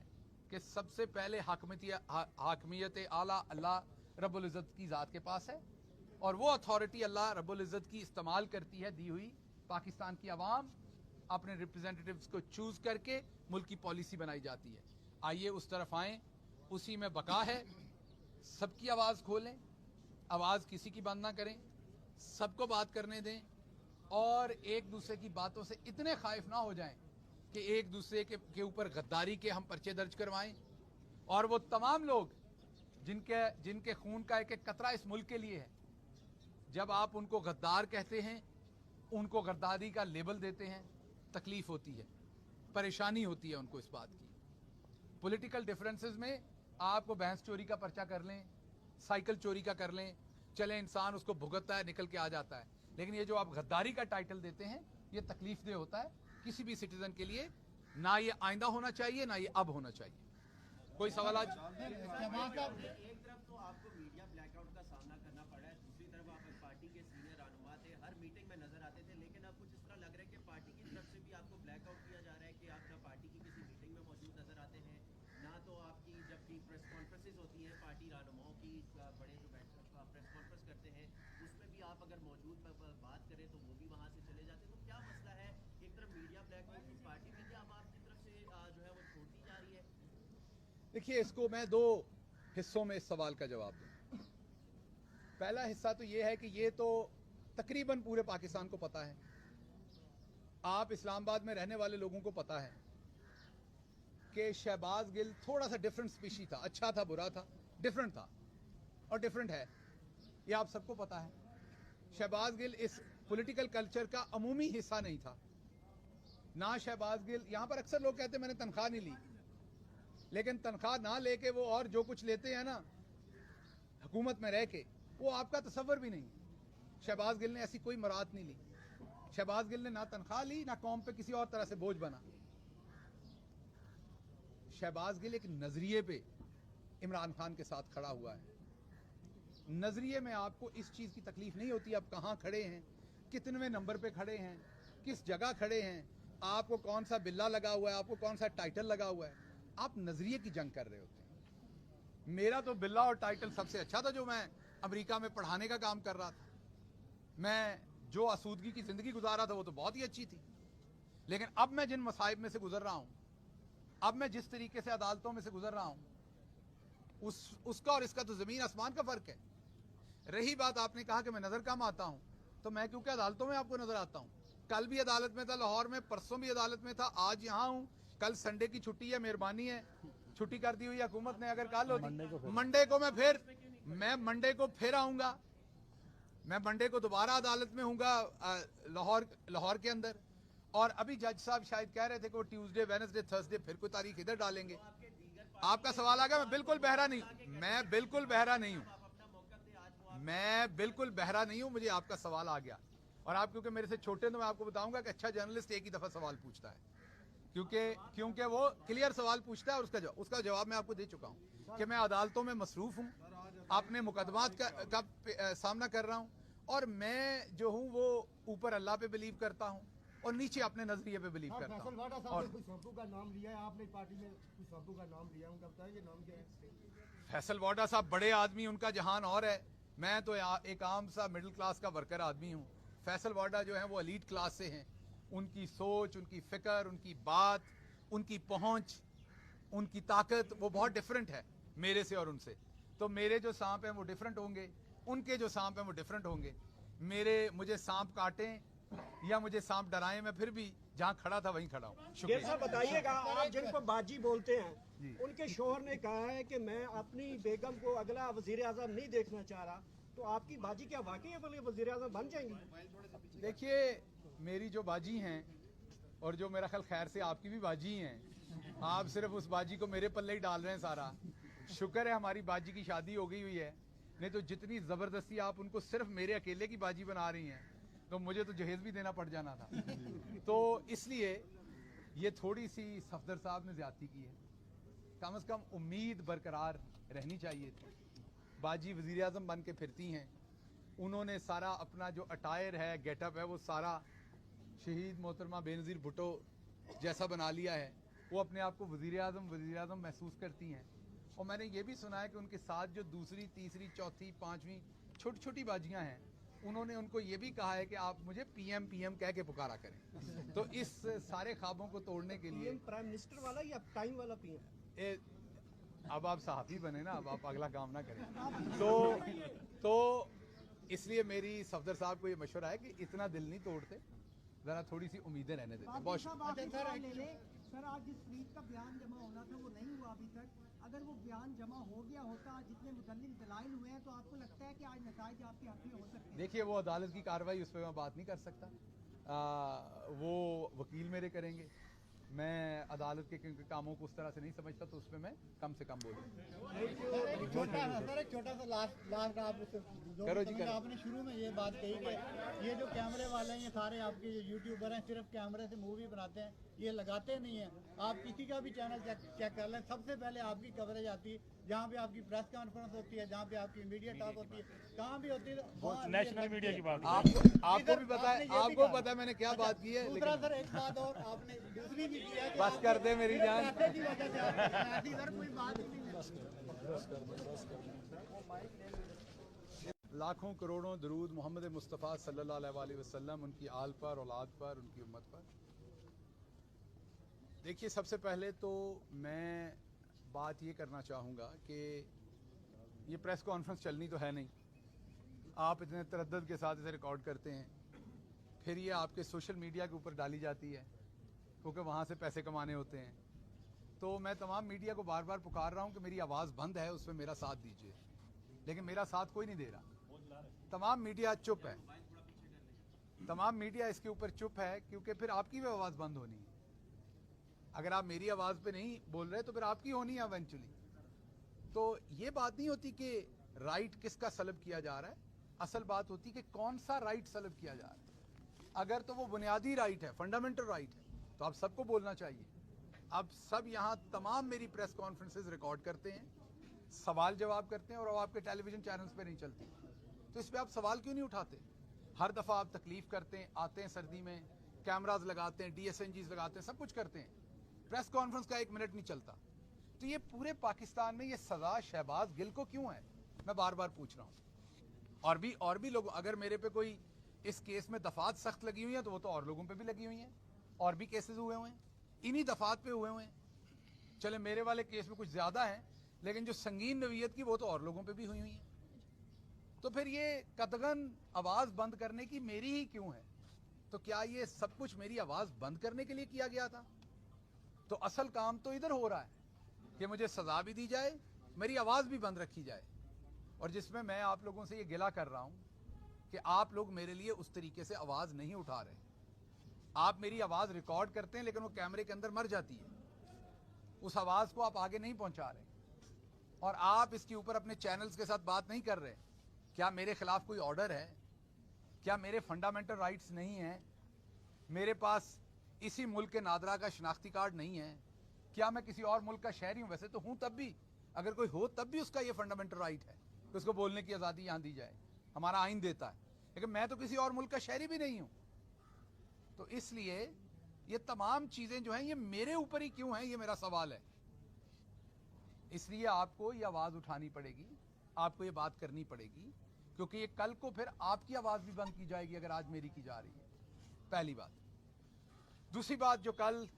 कि सबसे पहले हाकमियत आला अल्लाह रब्बुल इज़्ज़त की ज़ात के पास है, और वो अथॉरिटी अल्लाह रब्बुल इज़्ज़त की इस्तेमाल करती है दी हुई पाकिस्तान की आवाम, अपने रिप्रेजेंटेटिव्स को चूज करके मुल्क की पॉलिसी बनाई जाती है। आइए उस तरफ आएं, उसी में बका है। सबकी आवाज़ खोलें, आवाज़ किसी की बंद ना करें, सबको बात करने दें, और एक दूसरे की बातों से इतने खाइफ ना हो जाएं कि एक दूसरे के ऊपर गद्दारी के हम पर्चे दर्ज करवाएं, और वो तमाम लोग जिनके खून का एक एक कतरा इस मुल्क के लिए है, जब आप उनको गद्दार कहते हैं, उनको गद्दारी का लेबल देते हैं, तकलीफ होती है, परेशानी होती है उनको इस बात की। पॉलिटिकल डिफरेंसेस में आपको भैंस चोरी का पर्चा कर लें, साइकिल चोरी का कर लें, चले इंसान उसको भुगतता है, निकल के आ जाता है, लेकिन ये जो आप गद्दारी का टाइटल देते हैं, ये तकलीफ दे होता है किसी भी सिटीजन के लिए। ना ये आइंदा होना चाहिए, ना ये अब होना चाहिए। कोई सवाल आज? एक तरफ तो आपको मीडिया ब्लैकआउट का सामना करना पड़ा है, दूसरी तरफ आप एक पार्टी के सीनियर रहनुमा थे, हर मीटिंग में नजर आते थे, लेकिन अब कुछ इस तरह लग रहा है कि पार्टी की तरफ से भी आपको ब्लैकआउट किया जा रहा है कि आप ना पार्टी की किसी मीटिंग में मौजूद नजर आते हैं, ना तो आपकी जबकि प्रेस कॉन्फ्रेंसेज होती हैं पार्टी रहनुमाओं की, बड़े जो प्रेस कॉन्फ्रेंस करते हैं, उसमें भी आप अगर मौजूद बात करें तो वो भी वहाँ से चले जाते हैं। तो क्या मसला है? एक तरफ मीडिया ब्लैकआउट की पार्टी भी क्या अब आपकी तरफ से जो है वो छोड़ती जा रही है? देखिए, इसको मैं दो हिस्सों में इस सवाल का जवाब दूं। पहला हिस्सा तो ये है कि ये तो तकरीबन पूरे पाकिस्तान को पता है, आप इस्लामाबाद में रहने वाले लोगों को पता है कि शहबाज गिल थोड़ा सा डिफरेंट स्पीशी था, अच्छा था, बुरा था, डिफरेंट था और डिफरेंट है, ये आप सबको पता है। शहबाज गिल इस पॉलिटिकल कल्चर का अमूमी हिस्सा नहीं था ना। शहबाज गिल, यहां पर अक्सर लोग कहते हैं मैंने तनख्वाह नहीं ली, लेकिन तनख्वाह ना लेके वो और जो कुछ लेते हैं ना हुकूमत में रह के, वो आपका तसव्वुर भी नहीं। शहबाज गिल ने ऐसी कोई मुराद नहीं ली। शहबाज गिल ने ना तनख्वाह ली, ना कौम पे किसी और तरह से बोझ बना। शहबाज गिल एक नजरिए पे इमरान खान के साथ खड़ा हुआ है। नजरिए में आपको इस चीज की तकलीफ नहीं होती आप कहां खड़े हैं, कितने नंबर पे खड़े हैं, किस जगह खड़े हैं, आपको कौन सा बिल्ला लगा हुआ है, आपको कौन सा टाइटल लगा हुआ है। आप नजरिए की जंग कर रहे होते हैं। मेरा तो बिल्ला और टाइटल सबसे अच्छा था जो मैं अमेरिका में पढ़ाने का काम कर रहा था। मैं जो आसूदगी की जिंदगी गुजार रहा था वो तो बहुत ही अच्छी थी, लेकिन अब मैं जिन मसाइब में से गुजर रहा हूं, अब मैं जिस तरीके से अदालतों में से गुजर रहा हूं, उसका और इसका तो जमीन आसमान का फर्क है। रही बात, आपने कहा कि मैं नजर कम आता हूं, तो मैं क्योंकि अदालतों में आपको नजर आता हूं। कल भी अदालत में था लाहौर में, परसों भी अदालत में था, आज यहां हूं। कल संडे की छुट्टी है, मेहरबानी है, छुट्टी कर दी हुई है हुकूमत ने। अगर कल होती मंडे को मैं मंडे को फिर आऊंगा, मैं मंडे को दोबारा अदालत में हूँगा लाहौर के अंदर। और अभी जज साहब शायद कह रहे थे कि वो ट्यूसडे, वेडनेसडे, थर्सडे फिर कोई तारीख इधर डालेंगे। आपका सवाल आ गया, मैं बिल्कुल बहरा नहीं हूँ, मैं बिल्कुल बहरा नहीं हूँ, मैं बिल्कुल बहरा नहीं हूँ, मुझे आपका सवाल आ गया। और आप क्योंकि मेरे से छोटे, तो मैं आपको बताऊंगा कि अच्छा जर्नलिस्ट एक ही दफा सवाल पूछता है, क्योंकि वो क्लियर सवाल पूछता है और उसका जवाब मैं आपको दे चुका हूँ कि मैं अदालतों में मसरूफ हूँ, अपने मुकदमात का सामना कर रहा हूँ, और मैं जो हूँ वो ऊपर अल्लाह पे बिलीव करता हूँ और नीचे अपने नजरिए पे बिलीव करता हूँ। और का नाम लिया है आपने, पार्टी में कुछ का नाम लिया, उनका बताइए नाम क्या है? फैसल वाडा साहब बड़े आदमी, उनका जहान और है, मैं तो एक आम सा मिडिल क्लास का वर्कर आदमी हूँ। फैसल वाडा जो है वो एलीट क्लास से हैं, उनकी सोच, उनकी फिक्र, उनकी बात, उनकी पहुंच, उनकी ताकत वो बहुत डिफरेंट है मेरे से और उनसे। तो मेरे जो सांप हैं वो डिफरेंट होंगे, उनके जो सांप हैं वो डिफरेंट होंगे। मुझे सांप काटें या मुझे सांप डराएं, मैं फिर भी जहां खड़ा था वहीं खड़ा हूँ। शुक्रिया। बताइएगा, आप जिनको बाजी बोलते हैं, उनके शोहर ने कहा है कि मैं अपनी बेगम को अगला वजीर आजम नहीं देखना चाह रहा, तो आपकी बाजी क्या वाकई वजीर आजम बन जाएंगी? देखिए, मेरी जो बाजी हैं और जो मेरा ख्याल खैर से आपकी भी बाजी हैं, आप सिर्फ उस बाजी को मेरे पल्ले ही डाल रहे हैं सारा। शुक्र है हमारी बाजी की शादी हो गई हुई है, नहीं तो जितनी ज़बरदस्ती आप उनको सिर्फ मेरे अकेले की बाजी बना रही हैं तो मुझे तो जहेज भी देना पड़ जाना था। तो इसलिए ये थोड़ी सी सफदर साहब ने ज़्यादती की है, कम से कम उम्मीद बरकरार रहनी चाहिए थी। बाजी वज़ीर आज़म बन के फिरती हैं, उन्होंने सारा अपना जो अटायर है, गेटअप है, वो सारा शहीद मोहतरमा बेनज़ीर भुट्टो जैसा बना लिया है। वो अपने आप को वज़ीर आज़म महसूस करती हैं। और मैंने ये भी सुना है कि उनके साथ जो दूसरी, तीसरी, चौथी, पाँचवीं छोटी छोटी बाजियाँ हैं, उन्होंने उनको ये भी कहा है कि आप मुझे पीएम पीएम कह के पुकारा करें। तो इस सारे ख्वाबों को तोड़ने के लिए प्राइम मिनिस्टर वाला या टाइम वाला पीएम? अब आप सहाफ़ी बने ना, अब आप अगला काम ना करें। तो इसलिए मेरी सफदर साहब को ये मशवरा है कि इतना दिल नहीं तोड़ते, ज़रा थोड़ी सी उम्मीदें रहने देते। बहुत सर, आज जिस फ्रीद का बयान जमा होना था वो नहीं हुआ अभी तक। अगर वो बयान जमा हो गया होता, जितने मुदल्लिल दलाइल हुए हैं, तो आपको लगता है कि आज नताइज आपके हक़ में हो सकते हैं? देखिए, वो अदालत की कार्रवाई, उस पर मैं बात नहीं कर सकता। वो वकील मेरे करेंगे। मैं अदालत के कामों को उस तरह से नहीं समझता, तो उस पर मैं कम से कम बोलूँ। छोटा सा लास्ट आप करो जी, करो। आपने शुरू में ये बात कही कि ये जो कैमरे वाले हैं, ये सारे आपके यूट्यूबर हैं, सिर्फ कैमरे से मूवी बनाते हैं, ये लगाते नहीं हैं। आप किसी का भी चैनल चेक कर लें, सबसे पहले आपकी कवरेज आती है जहाँ पे आपकी प्रेस कॉन्फ्रेंस होती है, जहाँ पे आपकी मीडिया टॉक होती है, कहाँ भी होती है नेशनल मीडिया की बात। आपको भी पता है, आपको पता है मैंने क्या बात की है। दूसरा सर, एक बात और आपने दूसरी भी की है कि बस कर दे मेरी जान। पैसे की वजह से ऐसी सर कोई बात ही नहीं है। लाखों करोड़ों दरूद मोहम्मद मुस्तफ़ा सल्लल्लाहु अलैहि वसल्लम, उनकी आल पर, औलाद पर, उनकी उम्मत पर। देखिए, सबसे पहले तो मैं बात ये करना चाहूँगा कि ये प्रेस कॉन्फ्रेंस चलनी तो है नहीं, आप इतने तरद्दुद के साथ इसे रिकॉर्ड करते हैं, फिर ये आपके सोशल मीडिया के ऊपर डाली जाती है क्योंकि वहाँ से पैसे कमाने होते हैं। तो मैं तमाम मीडिया को बार बार पुकार रहा हूँ कि मेरी आवाज़ बंद है, उसमें मेरा साथ दीजिए, लेकिन मेरा साथ कोई नहीं दे रहा। तमाम मीडिया चुप है, तमाम मीडिया इसके ऊपर चुप है, क्योंकि फिर आपकी भी आवाज़ बंद होनी है। अगर आप मेरी आवाज़ पे नहीं बोल रहे तो फिर आपकी होनी है इवेंचुअली। तो ये बात नहीं होती कि राइट किसका सलब किया जा रहा है, असल बात होती है कि कौन सा राइट सलब किया जा रहा है। अगर तो वो बुनियादी राइट है, फंडामेंटल राइट है, तो आप सबको बोलना चाहिए। अब सब यहाँ तमाम मेरी प्रेस कॉन्फ्रेंसेस रिकॉर्ड करते हैं, सवाल जवाब करते हैं, और अब आपके टेलीविज़न चैनल्स पे नहीं चलती, तो इस पर आप सवाल क्यों नहीं उठाते? हर दफ़ा आप तकलीफ़ करते हैं, आते हैं सर्दी में, कैमराज लगाते हैं, DSNGs लगाते हैं, सब कुछ करते हैं, प्रेस कॉन्फ्रेंस का 1 मिनट नहीं चलता। तो ये पूरे पाकिस्तान में ये सज़ा शहबाज गिल को क्यों है, मैं बार बार पूछ रहा हूँ। और भी लोग, अगर मेरे पे कोई इस केस में दफात सख्त लगी हुई है तो वो तो और लोगों पे भी लगी हुई हैं, और भी केसेस हुए हुए हैं, इन्हीं दफात पे हुए हुए हैं। चले मेरे वाले केस में कुछ ज़्यादा हैं, लेकिन जो संगीन नवीयत की वो तो और लोगों पे भी हुई हुई हैं। तो फिर ये कतगन आवाज़ बंद करने की मेरी ही क्यों है? तो क्या ये सब कुछ मेरी आवाज़ बंद करने के लिए किया गया था? तो असल काम तो इधर हो रहा है कि मुझे सज़ा भी दी जाए, मेरी आवाज़ भी बंद रखी जाए, और जिसमें मैं आप लोगों से ये गिला कर रहा हूँ कि आप लोग मेरे लिए उस तरीके से आवाज़ नहीं उठा रहे। आप मेरी आवाज़ रिकॉर्ड करते हैं, लेकिन वो कैमरे के अंदर मर जाती है, उस आवाज़ को आप आगे नहीं पहुँचा रहे, और आप इसके ऊपर अपने चैनल्स के साथ बात नहीं कर रहे। क्या मेरे खिलाफ कोई ऑर्डर है? क्या मेरे फंडामेंटल राइट्स नहीं हैं? मेरे पास इसी मुल्क के नादरा का शनाख्ती कार्ड नहीं है? क्या मैं किसी और मुल्क का शहरी हूँ? वैसे तो हूँ, तब भी अगर कोई हो तब भी उसका ये फंडामेंटल राइट है कि उसको बोलने की आज़ादी यहाँ दी जाए, हमारा आइन देता है। लेकिन मैं तो किसी और मुल्क का शहरी भी नहीं हूँ। तो इसलिए ये तमाम चीज़ें जो हैं ये मेरे ऊपर ही क्यों हैं, ये मेरा सवाल है। इसलिए आपको ये आवाज़ उठानी पड़ेगी, आपको ये बात करनी पड़ेगी, क्योंकि ये कल को फिर आपकी आवाज़ भी बंद की जाएगी अगर आज मेरी की जा रही है। पहली बात। दूसरी बात, जो कल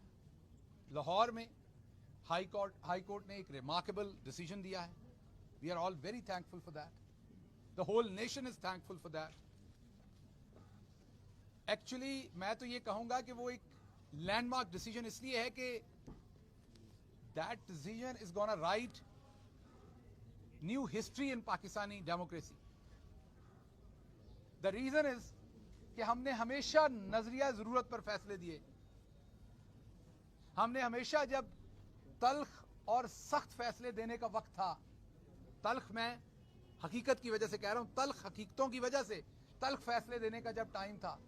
लाहौर में हाई कोर्ट ने एक रिमार्केबल डिसीजन दिया है, we are all very thankful for that, the whole nation is thankful for that. Actually मैं तो ये कहूंगा कि वो एक लैंडमार्क डिसीजन इसलिए है कि that decision is gonna write new history in Pakistani democracy. The reason is कि हमने हमेशा नजरिया जरूरत पर फैसले दिए। हमने हमेशा जब तल्ख और सख्त फैसले देने का वक्त था, तल्ख मैं हकीकत की वजह से कह रहा हूं, तल्ख हकीकतों की वजह से तल्ख फैसले देने का जब टाइम था,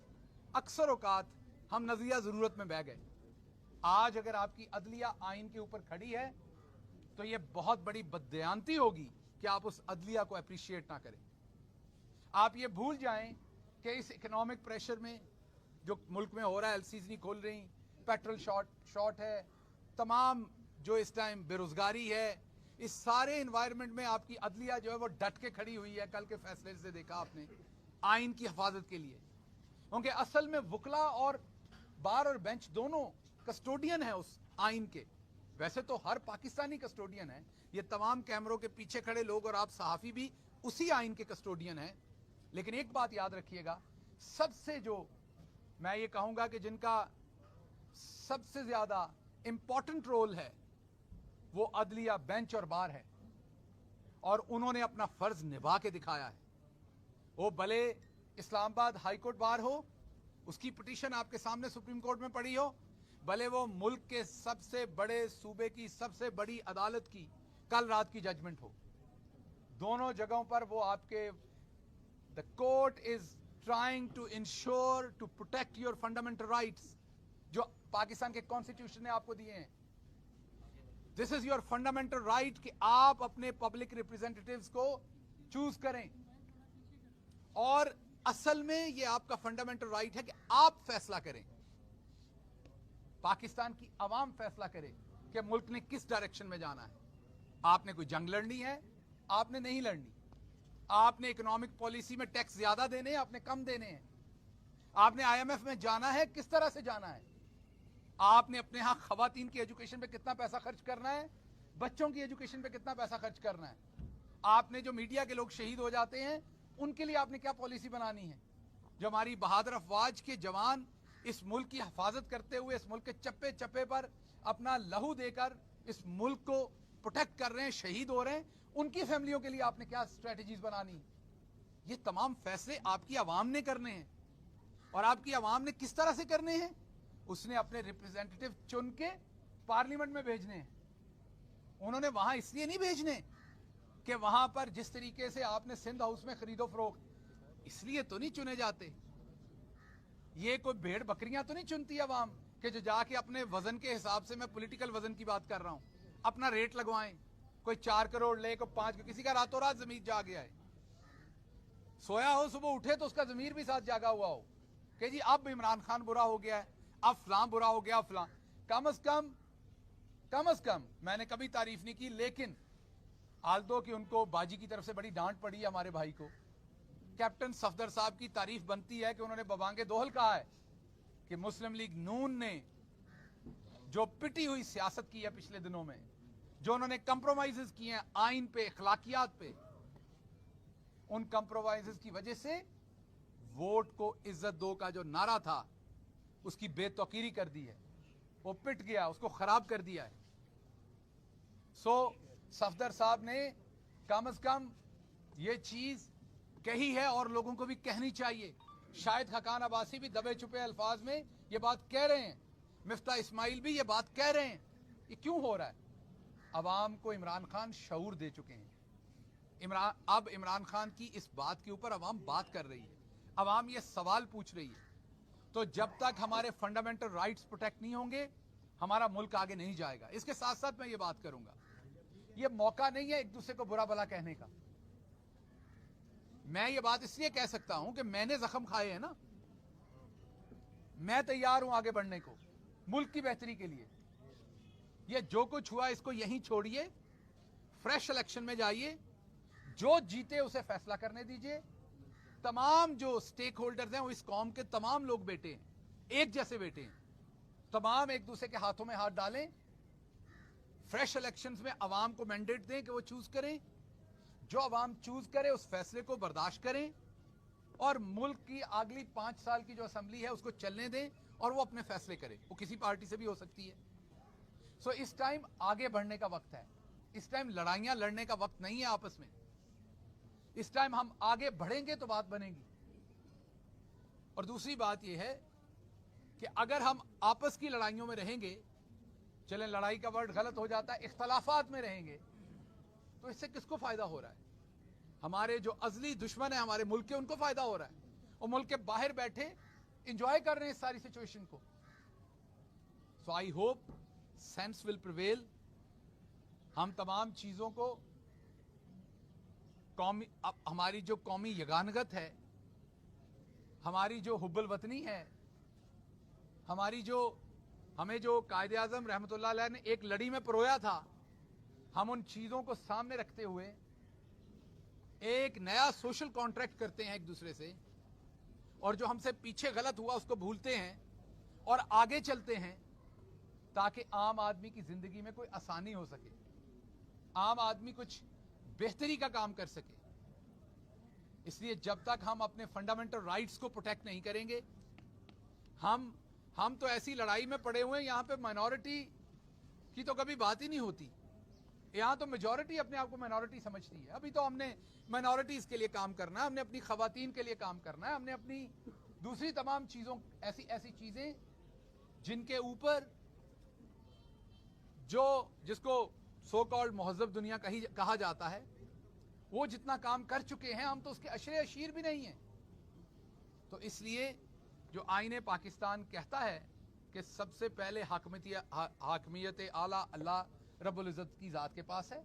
अक्सर औकात हम नजरिया जरूरत में बह गए। आज अगर आपकी अदलिया आइन के ऊपर खड़ी है तो यह बहुत बड़ी बददयांती होगी कि आप उस अदलिया को अप्रिशिएट ना करें। आप ये भूल जाएं कि इस इकोनॉमिक प्रेशर में जो मुल्क में हो रहा है, एलसीज नहीं खोल रही, पेट्रोल शॉर्ट है, तमाम जो इस टाइम बेरोजगारी है, इस सारे इन्वायरमेंट में आपकी अदलिया जो है वो डट के खड़ी हुई है। कल के फैसले से देखा आपने, आइन की हिफाजत के लिए, क्योंकि असल में वकला और बार और बेंच दोनों कस्टोडियन है उस आइन के। वैसे तो हर पाकिस्तानी कस्टोडियन है, ये तमाम कैमरों के पीछे खड़े लोग और आप सहाफी भी उसी आइन के कस्टोडियन हैं। लेकिन एक बात याद रखिएगा, सबसे जो मैं ये कहूंगा कि जिनका सबसे ज्यादा इंपॉर्टेंट रोल है वो अदलिया, बेंच और बार है, और उन्होंने अपना फर्ज निभा के दिखाया है। वो भले इस्लामाबाद हाई कोर्ट बार हो, उसकी पिटीशन आपके सामने सुप्रीम कोर्ट में पड़ी हो, भले वो मुल्क के सबसे बड़े सूबे की सबसे बड़ी अदालत की कल रात की जजमेंट हो, दोनों जगहों पर वो आपके the court is trying to ensure to protect your fundamental rights जो पाकिस्तान के कॉन्स्टिट्यूशन ने आपको दिए हैं। This is your fundamental right कि आप अपने पब्लिक रिप्रेजेंटेटिव्स को चूज करें, और असल में ये आपका फंडामेंटल राइट है कि आप फैसला करें, पाकिस्तान की आवाम फैसला करे कि मुल्क ने किस डायरेक्शन में जाना है। आपने कोई जंग लड़नी है, आपने नहीं लड़नी। आपने इकोनॉमिक पॉलिसी में टैक्स ज्यादा देने हैं, आपने कम देने हैं। आपने आईएमएफ में जाना है, किस तरह से जाना है। आपने अपने यहां खवातीन की एजुकेशन पे कितना पैसा खर्च करना है, बच्चों की एजुकेशन पे कितना पैसा खर्च करना है। आपने जो मीडिया के लोग शहीद हो जाते हैं उनके लिए आपने क्या पॉलिसी बनानी है। जो हमारी बहादुर अफवाज के जवान इस मुल्क की हिफाजत करते हुए इस मुल्क के चप्पे चप्पे पर अपना लहू देकर इस मुल्क को प्रोटेक्ट कर रहे हैं, शहीद हो रहे हैं, उनकी फैमिलियों के लिए आपने क्या स्ट्रेटजीज बनानी। ये तमाम फैसले आपकी आवाम ने करने हैं, और आपकी आवाम ने किस तरह से करने हैं, उसने अपने रिप्रेजेंटेटिव चुन के पार्लियामेंट में भेजने हैं। उन्होंने वहां इसलिए नहीं भेजने कि वहां पर जिस तरीके से आपने सिंध हाउस में खरीदो फरोख्त, इसलिए तो नहीं चुने जाते। ये कोई भेड़ बकरियां तो नहीं चुनती आवाम कि जो जाके अपने वजन के हिसाब से, मैं पॉलिटिकल वजन की बात कर रहा हूं, अपना रेट लगवाएं, कोई 4 करोड़ ले, कोई 5, किसी का रातों रात जमीर जा गया है, सोया हो, सुबह उठे तो उसका जमीर भी साथ जागा हुआ हो कि जी अब इमरान खान बुरा हो गया है, अब फलां बुरा हो गया, फलां। कम अज कम मैंने कभी तारीफ नहीं की, लेकिन आल्दो कि उनको बाजी की तरफ से बड़ी डांट पड़ी है हमारे भाई को। कैप्टन सफदर साहब की तारीफ बनती है कि उन्होंने बबांगे दोहल कहा है कि मुस्लिम लीग नून ने जो पिटी हुई सियासत की है पिछले दिनों में, जो उन्होंने कंप्रोमाइजेस किए हैं आइन पे, अखलाकियात पे, उन कंप्रोमाइजेस की वजह से वोट को इज्जत दो का जो नारा था उसकी बेतौकीरी कर दी है, वो पिट गया, उसको खराब कर दिया है। सो सफदर साहब ने कम अज कम ये चीज कही है और लोगों को भी कहनी चाहिए। शायद खकान अब्बासी भी दबे छुपे अल्फाज में ये बात कह रहे हैं, मिफ्ता इस्माइल भी ये बात कह रहे हैं। ये क्यों हो रहा है? अवाम को इमरान खान शऊर दे चुके हैं। अब इमरान खान की इस बात के ऊपर अवाम बात कर रही है, अवाम ये सवाल पूछ रही है। तो जब तक हमारे फंडामेंटल राइट्स प्रोटेक्ट नहीं होंगे, हमारा मुल्क आगे नहीं जाएगा। इसके साथ साथ मैं ये बात करूंगा, ये मौका नहीं है एक दूसरे को बुरा भला कहने का। मैं ये बात इसलिए कह सकता हूं कि मैंने जख्म खाए हैं ना, मैं तैयार हूं आगे बढ़ने को मुल्क की बेहतरी के लिए। ये जो कुछ हुआ इसको यहीं छोड़िए, फ्रेश इलेक्शन में जाइए, जो जीते उसे फैसला करने दीजिए। तमाम जो स्टेक होल्डर्स हैं वो इस कौम के तमाम लोग बेटे हैं, एक जैसे बेटे हैं, तमाम एक दूसरे के हाथों में हाथ डालें। फ्रेश इलेक्शंस में अवाम को मैंडेट दें कि वो चूज करें, जो अवाम चूज करे उस फैसले को बर्दाश्त करें, और मुल्क की अगली 5 साल की जो असेंबली है उसको चलने दें और वो अपने फैसले करे। वो किसी पार्टी से भी हो सकती है। सो इस टाइम आगे बढ़ने का वक्त है, इस टाइम लड़ाइयां लड़ने का वक्त नहीं है आपस में। इस टाइम हम आगे बढ़ेंगे तो बात बनेगी। और दूसरी बात यह है कि अगर हम आपस की लड़ाइयों में रहेंगे, चलें लड़ाई का वर्ड गलत हो जाता है, इख्तलाफात में रहेंगे, तो इससे किसको फायदा हो रहा है? हमारे जो अजली दुश्मन है हमारे मुल्क के, उनको फायदा हो रहा है, और मुल्क के बाहर बैठे एंजॉय कर रहे हैं इस सारी सिचुएशन को। So I hope sense will prevail. हम तमाम चीजों को कौमी, हमारी जो कौमी यगानगत है, हमारी जो हुब्बुल वतनी है, हमारी जो हमें जो कायदे आज़म रहमतुल्लाह अलैह ने एक लड़ी में परोया था, हम उन चीजों को सामने रखते हुए एक नया सोशल कॉन्ट्रैक्ट करते हैं एक दूसरे से, और जो हमसे पीछे गलत हुआ उसको भूलते हैं और आगे चलते हैं, ताकि आम आदमी की जिंदगी में कोई आसानी हो सके, आम आदमी कुछ बेहतरी का काम कर सके। इसलिए जब तक हम अपने फंडामेंटल राइट्स को प्रोटेक्ट नहीं करेंगे, हम तो ऐसी लड़ाई में पड़े हुए हैं, यहां पे माइनॉरिटी की तो कभी बात ही नहीं होती। यहां तो मेजॉरिटी अपने आप को माइनॉरिटी समझती है। अभी तो हमने माइनॉरिटीज के लिए काम करना है, हमने अपनी खवातीन के लिए काम करना है, हमने अपनी दूसरी तमाम चीजों, ऐसी चीजें जिनके ऊपर जिसको सो कॉल्ड मुहज़्ज़ब दुनिया कहा जाता है, वो जितना काम कर चुके हैं, हम तो उसके अशरे अशीर भी नहीं हैं। तो इसलिए जो आईने पाकिस्तान कहता है कि सबसे पहले हाकमियत आला अल्लाह रब्बुल इज़्ज़त की ज़ात के पास है,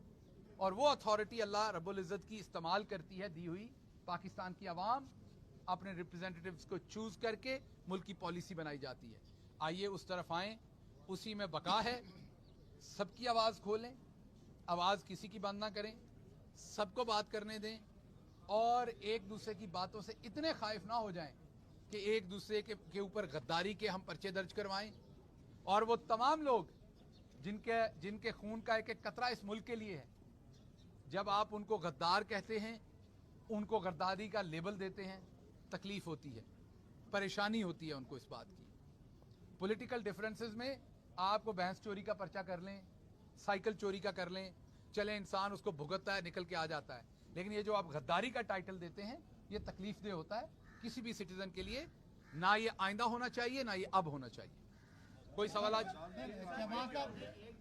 और वो अथॉरिटी अल्लाह रब्बुल इज़्ज़त की इस्तेमाल करती है दी हुई पाकिस्तान की आवाम, अपने रिप्रेजेंटेटिव्स को चूज करके मुल्क की पॉलिसी बनाई जाती है। आइए उस तरफ आएँ, उसी में बका है। सबकी आवाज़ खोलें, आवाज़ किसी की बंद ना करें, सबको बात करने दें, और एक दूसरे की बातों से इतने खाइफ ना हो जाएं कि एक दूसरे के ऊपर गद्दारी के हम पर्चे दर्ज करवाएं, और वो तमाम लोग जिनके खून का एक एक कतरा इस मुल्क के लिए है, जब आप उनको गद्दार कहते हैं, उनको गद्दारी का लेबल देते हैं, तकलीफ होती है, परेशानी होती है उनको इस बात की। पॉलिटिकल डिफरेंसेस में आपको भैंस चोरी का पर्चा कर लें, साइकिल चोरी का कर लें, चले इंसान उसको भुगतता है, निकल के आ जाता है, लेकिन ये जो आप गद्दारी का टाइटल देते हैं, ये तकलीफ दे होता है किसी भी सिटीजन के लिए। ना ये आइंदा होना चाहिए, ना ये अब होना चाहिए। कोई सवाल आज? एक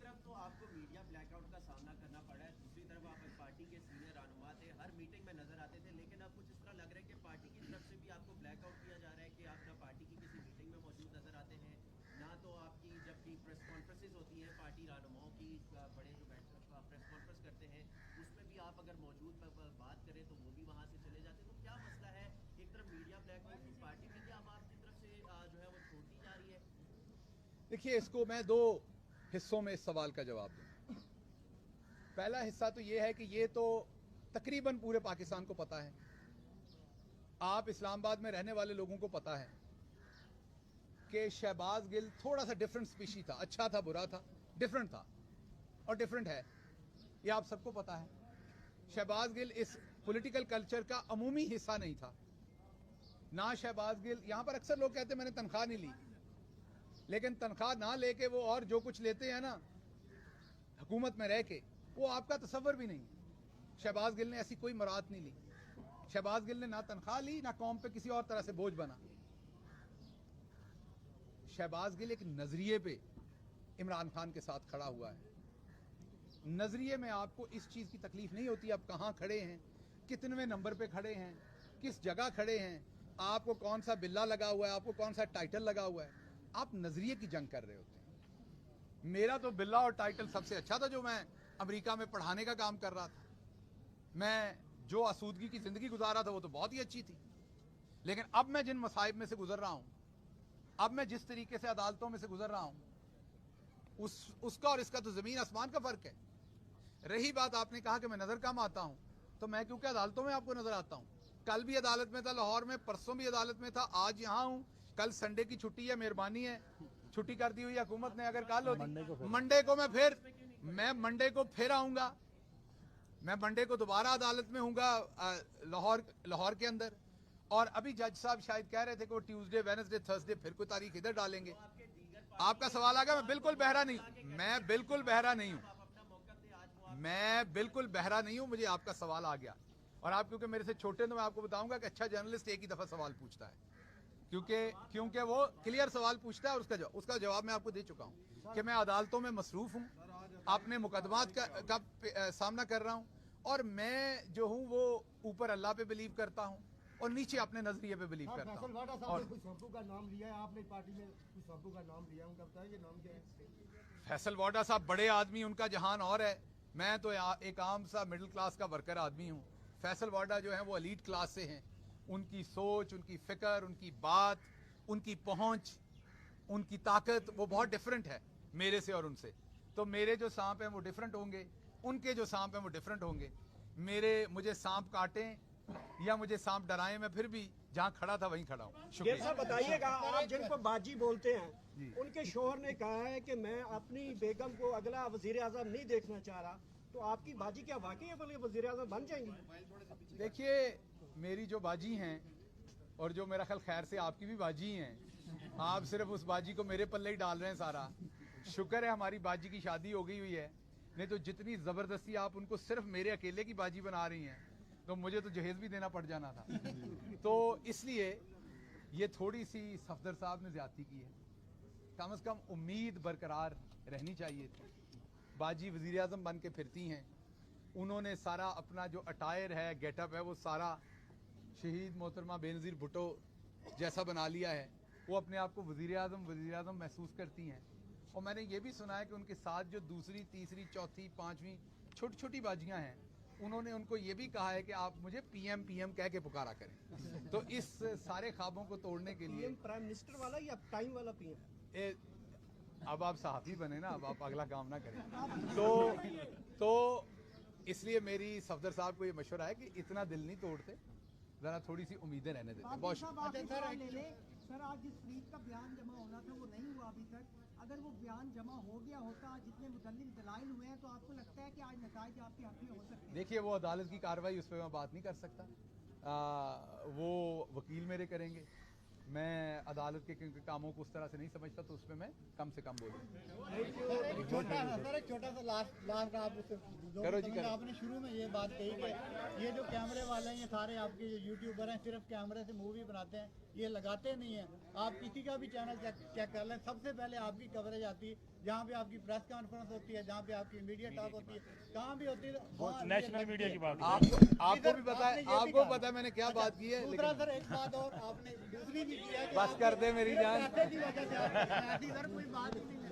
तरफ तो आपको मीडिया ब्लैकआउट का सामना करना पड़ा है, दूसरी तरफ आप एक पार्टी के सीनियर रहनुमा थे, हर मीटिंग में नजर आते थे, लेकिन अब कुछ इस तरह लग रहा है कि पार्टी की तरफ से भी आपको ब्लैकआउट किया जा रहा है कि आप ना पार्टी की किसी मीटिंग में मौजूद नजर आते हैं, ना तो आपकी जबकि प्रेस कॉन्फ्रेंसेज होती हैं पार्टी रहनुमाओं की, बड़े जो प्रेस कॉन्फ्रेंस करते हैं, उसमें भी आप अगर मौजूद बात करें तो वो भी वहाँ से चले जाते हैं। तो क्या मसला है? एक तरफ मीडिया ब्लैकआउट की पार्टी भी क्या अब आपकी तरफ से जो है वो छोड़ती जा रही है? देखिए, इसको मैं दो हिस्सों में इस सवाल का जवाब दूं। पहला हिस्सा तो ये है कि ये तो तकरीबन पूरे पाकिस्तान को पता है, आप इस्लामाबाद में रहने वाले लोगों को पता है कि शहबाज गिल थोड़ा सा डिफरेंट स्पीशी था, अच्छा था, बुरा था, डिफरेंट था और डिफरेंट है, ये आप सबको पता है। शहबाज गिल इस पॉलिटिकल कल्चर का अमूमी हिस्सा नहीं था ना। शहबाज गिल, यहां पर अक्सर लोग कहते हैं मैंने तनख्वाह नहीं ली, लेकिन तनख्वाह ना लेके वो और जो कुछ लेते हैं ना हुकूमत में रह के, वो आपका तसव्वुर भी नहीं। शहबाज गिल ने ऐसी कोई मुराद नहीं ली। शहबाज गिल ने ना तनख्वाह ली, ना कौम पे किसी और तरह से बोझ बना। शहबाज गिल एक नजरिए पे इमरान खान के साथ खड़ा हुआ है। नजरिए में आपको इस चीज की तकलीफ नहीं होती आप कहां खड़े हैं, कितने नंबर पे खड़े हैं, किस जगह खड़े हैं, आपको कौन सा बिल्ला लगा हुआ है, आपको कौन सा टाइटल लगा हुआ है। आप नजरिए की जंग कर रहे होते हैं। मेरा तो बिल्ला और टाइटल सबसे अच्छा था जो मैं अमेरिका में पढ़ाने का काम कर रहा था। मैं जो आसूदगी की जिंदगी गुजार रहा था वो तो बहुत ही अच्छी थी, लेकिन अब मैं जिन मसाइब में से गुजर रहा हूं, अब मैं जिस तरीके से अदालतों में से गुजर रहा हूं, उसका और इसका तो जमीन आसमान का फर्क है। रही बात, आपने कहा कि मैं नजर कम आता हूं, तो मैं क्योंकि अदालतों में आपको नजर आता हूं। कल भी अदालत में था लाहौर में, परसों भी अदालत में था, आज यहां हूं। कल संडे की छुट्टी है, मेहरबानी है, छुट्टी कर दी हुई हुकूमत ने। अगर कल होती मंडे को मैं मंडे को फिर आऊंगा, मैं मंडे को दोबारा अदालत में हूँगा लाहौर के अंदर। और अभी जज साहब शायद कह रहे थे कि वो ट्यूसडे, वेडनेसडे, थर्सडे फिर कोई तारीख इधर डालेंगे। आपका सवाल आ गया, मैं बिल्कुल बहरा नहीं, मैं बिल्कुल बहरा नहीं हूँ, मैं बिल्कुल बहरा नहीं हूँ, मुझे आपका सवाल आ गया। और आप क्योंकि मेरे से छोटे, तो मैं आपको बताऊंगा कि अच्छा जर्नलिस्ट एक ही दफा सवाल पूछता है, क्योंकि वो क्लियर सवाल पूछता है और उसका जवाब मैं आपको दे चुका हूं कि मैं अदालतों में मसरूफ हूं, अपने मुकदमात का सामना कर रहा हूं, और मैं जो हूं वो ऊपर अल्लाह पे बिलीव करता हूं और नीचे अपने नजरिए पे बिलीव करता फैसल हूं। वाडा साहब और ने कुछ शब्दों का नाम लिया है, आपने पार्टी में कुछ शब्दों का नाम लिया, उनका बताइए नाम क्या है? फैसल वाडा साहब बड़े आदमी, उनका जहान और है, मैं तो एक आम सा मिडिल क्लास का वर्कर आदमी हूँ। फैसल वाडा जो है वो एलीट क्लास से हैं, उनकी सोच, उनकी फिक्र, उनकी बात, उनकी पहुंच, उनकी ताकत वो बहुत डिफरेंट है मेरे से और उनसे। तो मेरे जो सांप हैं वो डिफरेंट होंगे, उनके जो सांप हैं वो डिफरेंट होंगे। मुझे सांप काटें या मुझे सांप डराएं, मैं फिर भी जहां खड़ा था वहीं खड़ा हूँ। ये शुक्रिया। सब बताइएगा, आप जिनको बाजी बोलते हैं जी। उनके शोहर ने कहा है कि मैं अपनी बेगम को अगला वजीर आजम नहीं देखना चाह रहा, तो आपकी बाजी क्या वाकई वजीर आजम बन जाएंगी? देखिए, मेरी जो बाजी हैं और जो मेरा ख्याल खैर से आपकी भी बाजी हैं, आप सिर्फ उस बाजी को मेरे पल्ले ही डाल रहे हैं सारा। शुक्र है हमारी बाजी की शादी हो गई हुई है, नहीं तो जितनी ज़बरदस्ती आप उनको सिर्फ मेरे अकेले की बाजी बना रही हैं तो मुझे तो जहेज भी देना पड़ जाना था। तो इसलिए ये थोड़ी सी सफदर साहब ने ज्यादती की है, कम से कम उम्मीद बरकरार रहनी चाहिए थी। बाजी वज़ीर आज़म बन के फिरती हैं, उन्होंने सारा अपना जो अटायर है, गेटअप है, वो सारा शहीद मोहतरमा बेनज़ीर भुट्टो जैसा बना लिया है। वो अपने आप को वज़ीर आज़म महसूस करती हैं। और मैंने ये भी सुना है कि उनके साथ जो दूसरी, तीसरी, चौथी, पाँचवीं छोटी छोटी बाजियाँ हैं, उन्होंने उनको ये भी कहा है कि आप मुझे पीएम पीएम कह के पुकारा करें। तो इस सारे ख्वाबों को तोड़ने के लिए प्राइम मिनिस्टर वाला या टाइम वाला पीएम? अब आप सहाफ़ी बने ना, अब आप अगला काम ना करें। तो इसलिए मेरी सफदर साहब को ये मशवरा है कि इतना दिल नहीं तोड़ते, ज़रा थोड़ी सी उम्मीदें रहने देते हैं। बहुत शुक्रिया। सर, आज जिस फ्रीद का बयान जमा होना था वो नहीं हुआ अभी तक। अगर वो बयान जमा हो गया होता, जितने मुदल्लिल दलाइल हुए हैं, तो आपको लगता है कि आज नताइज आपके हक में हो सकते हैं? देखिए, वो अदालत की कार्रवाई, उस पर मैं बात नहीं कर सकता। वो वकील मेरे करेंगे। मैं अदालत के क्योंकि कामों को उस तरह से नहीं समझता, तो उस पर मैं कम से कम बोलूँ। एक छोटा सा लास्ट आप करो जी, करो। आपने शुरू में ये बात कही कि ये जो कैमरे वाले हैं, ये सारे आपके यूट्यूबर हैं, सिर्फ कैमरे से मूवी बनाते हैं, ये लगाते नहीं हैं। आप किसी का भी चैनल चेक कर लें, सबसे पहले आपकी कवरेज आती है जहाँ पे आपकी प्रेस कॉन्फ्रेंस होती है, जहाँ पे आपकी मीडिया टॉक होती है, कहाँ भी होती है नेशनल मीडिया की बात। आपको भी पता है, आपको पता है मैंने क्या बात की है। दूसरा सर, एक बात और आपने दूसरी भी की है कि बस कर दे मेरी जान। पैसे की वजह से ऐसी सर कोई बात ही नहीं है।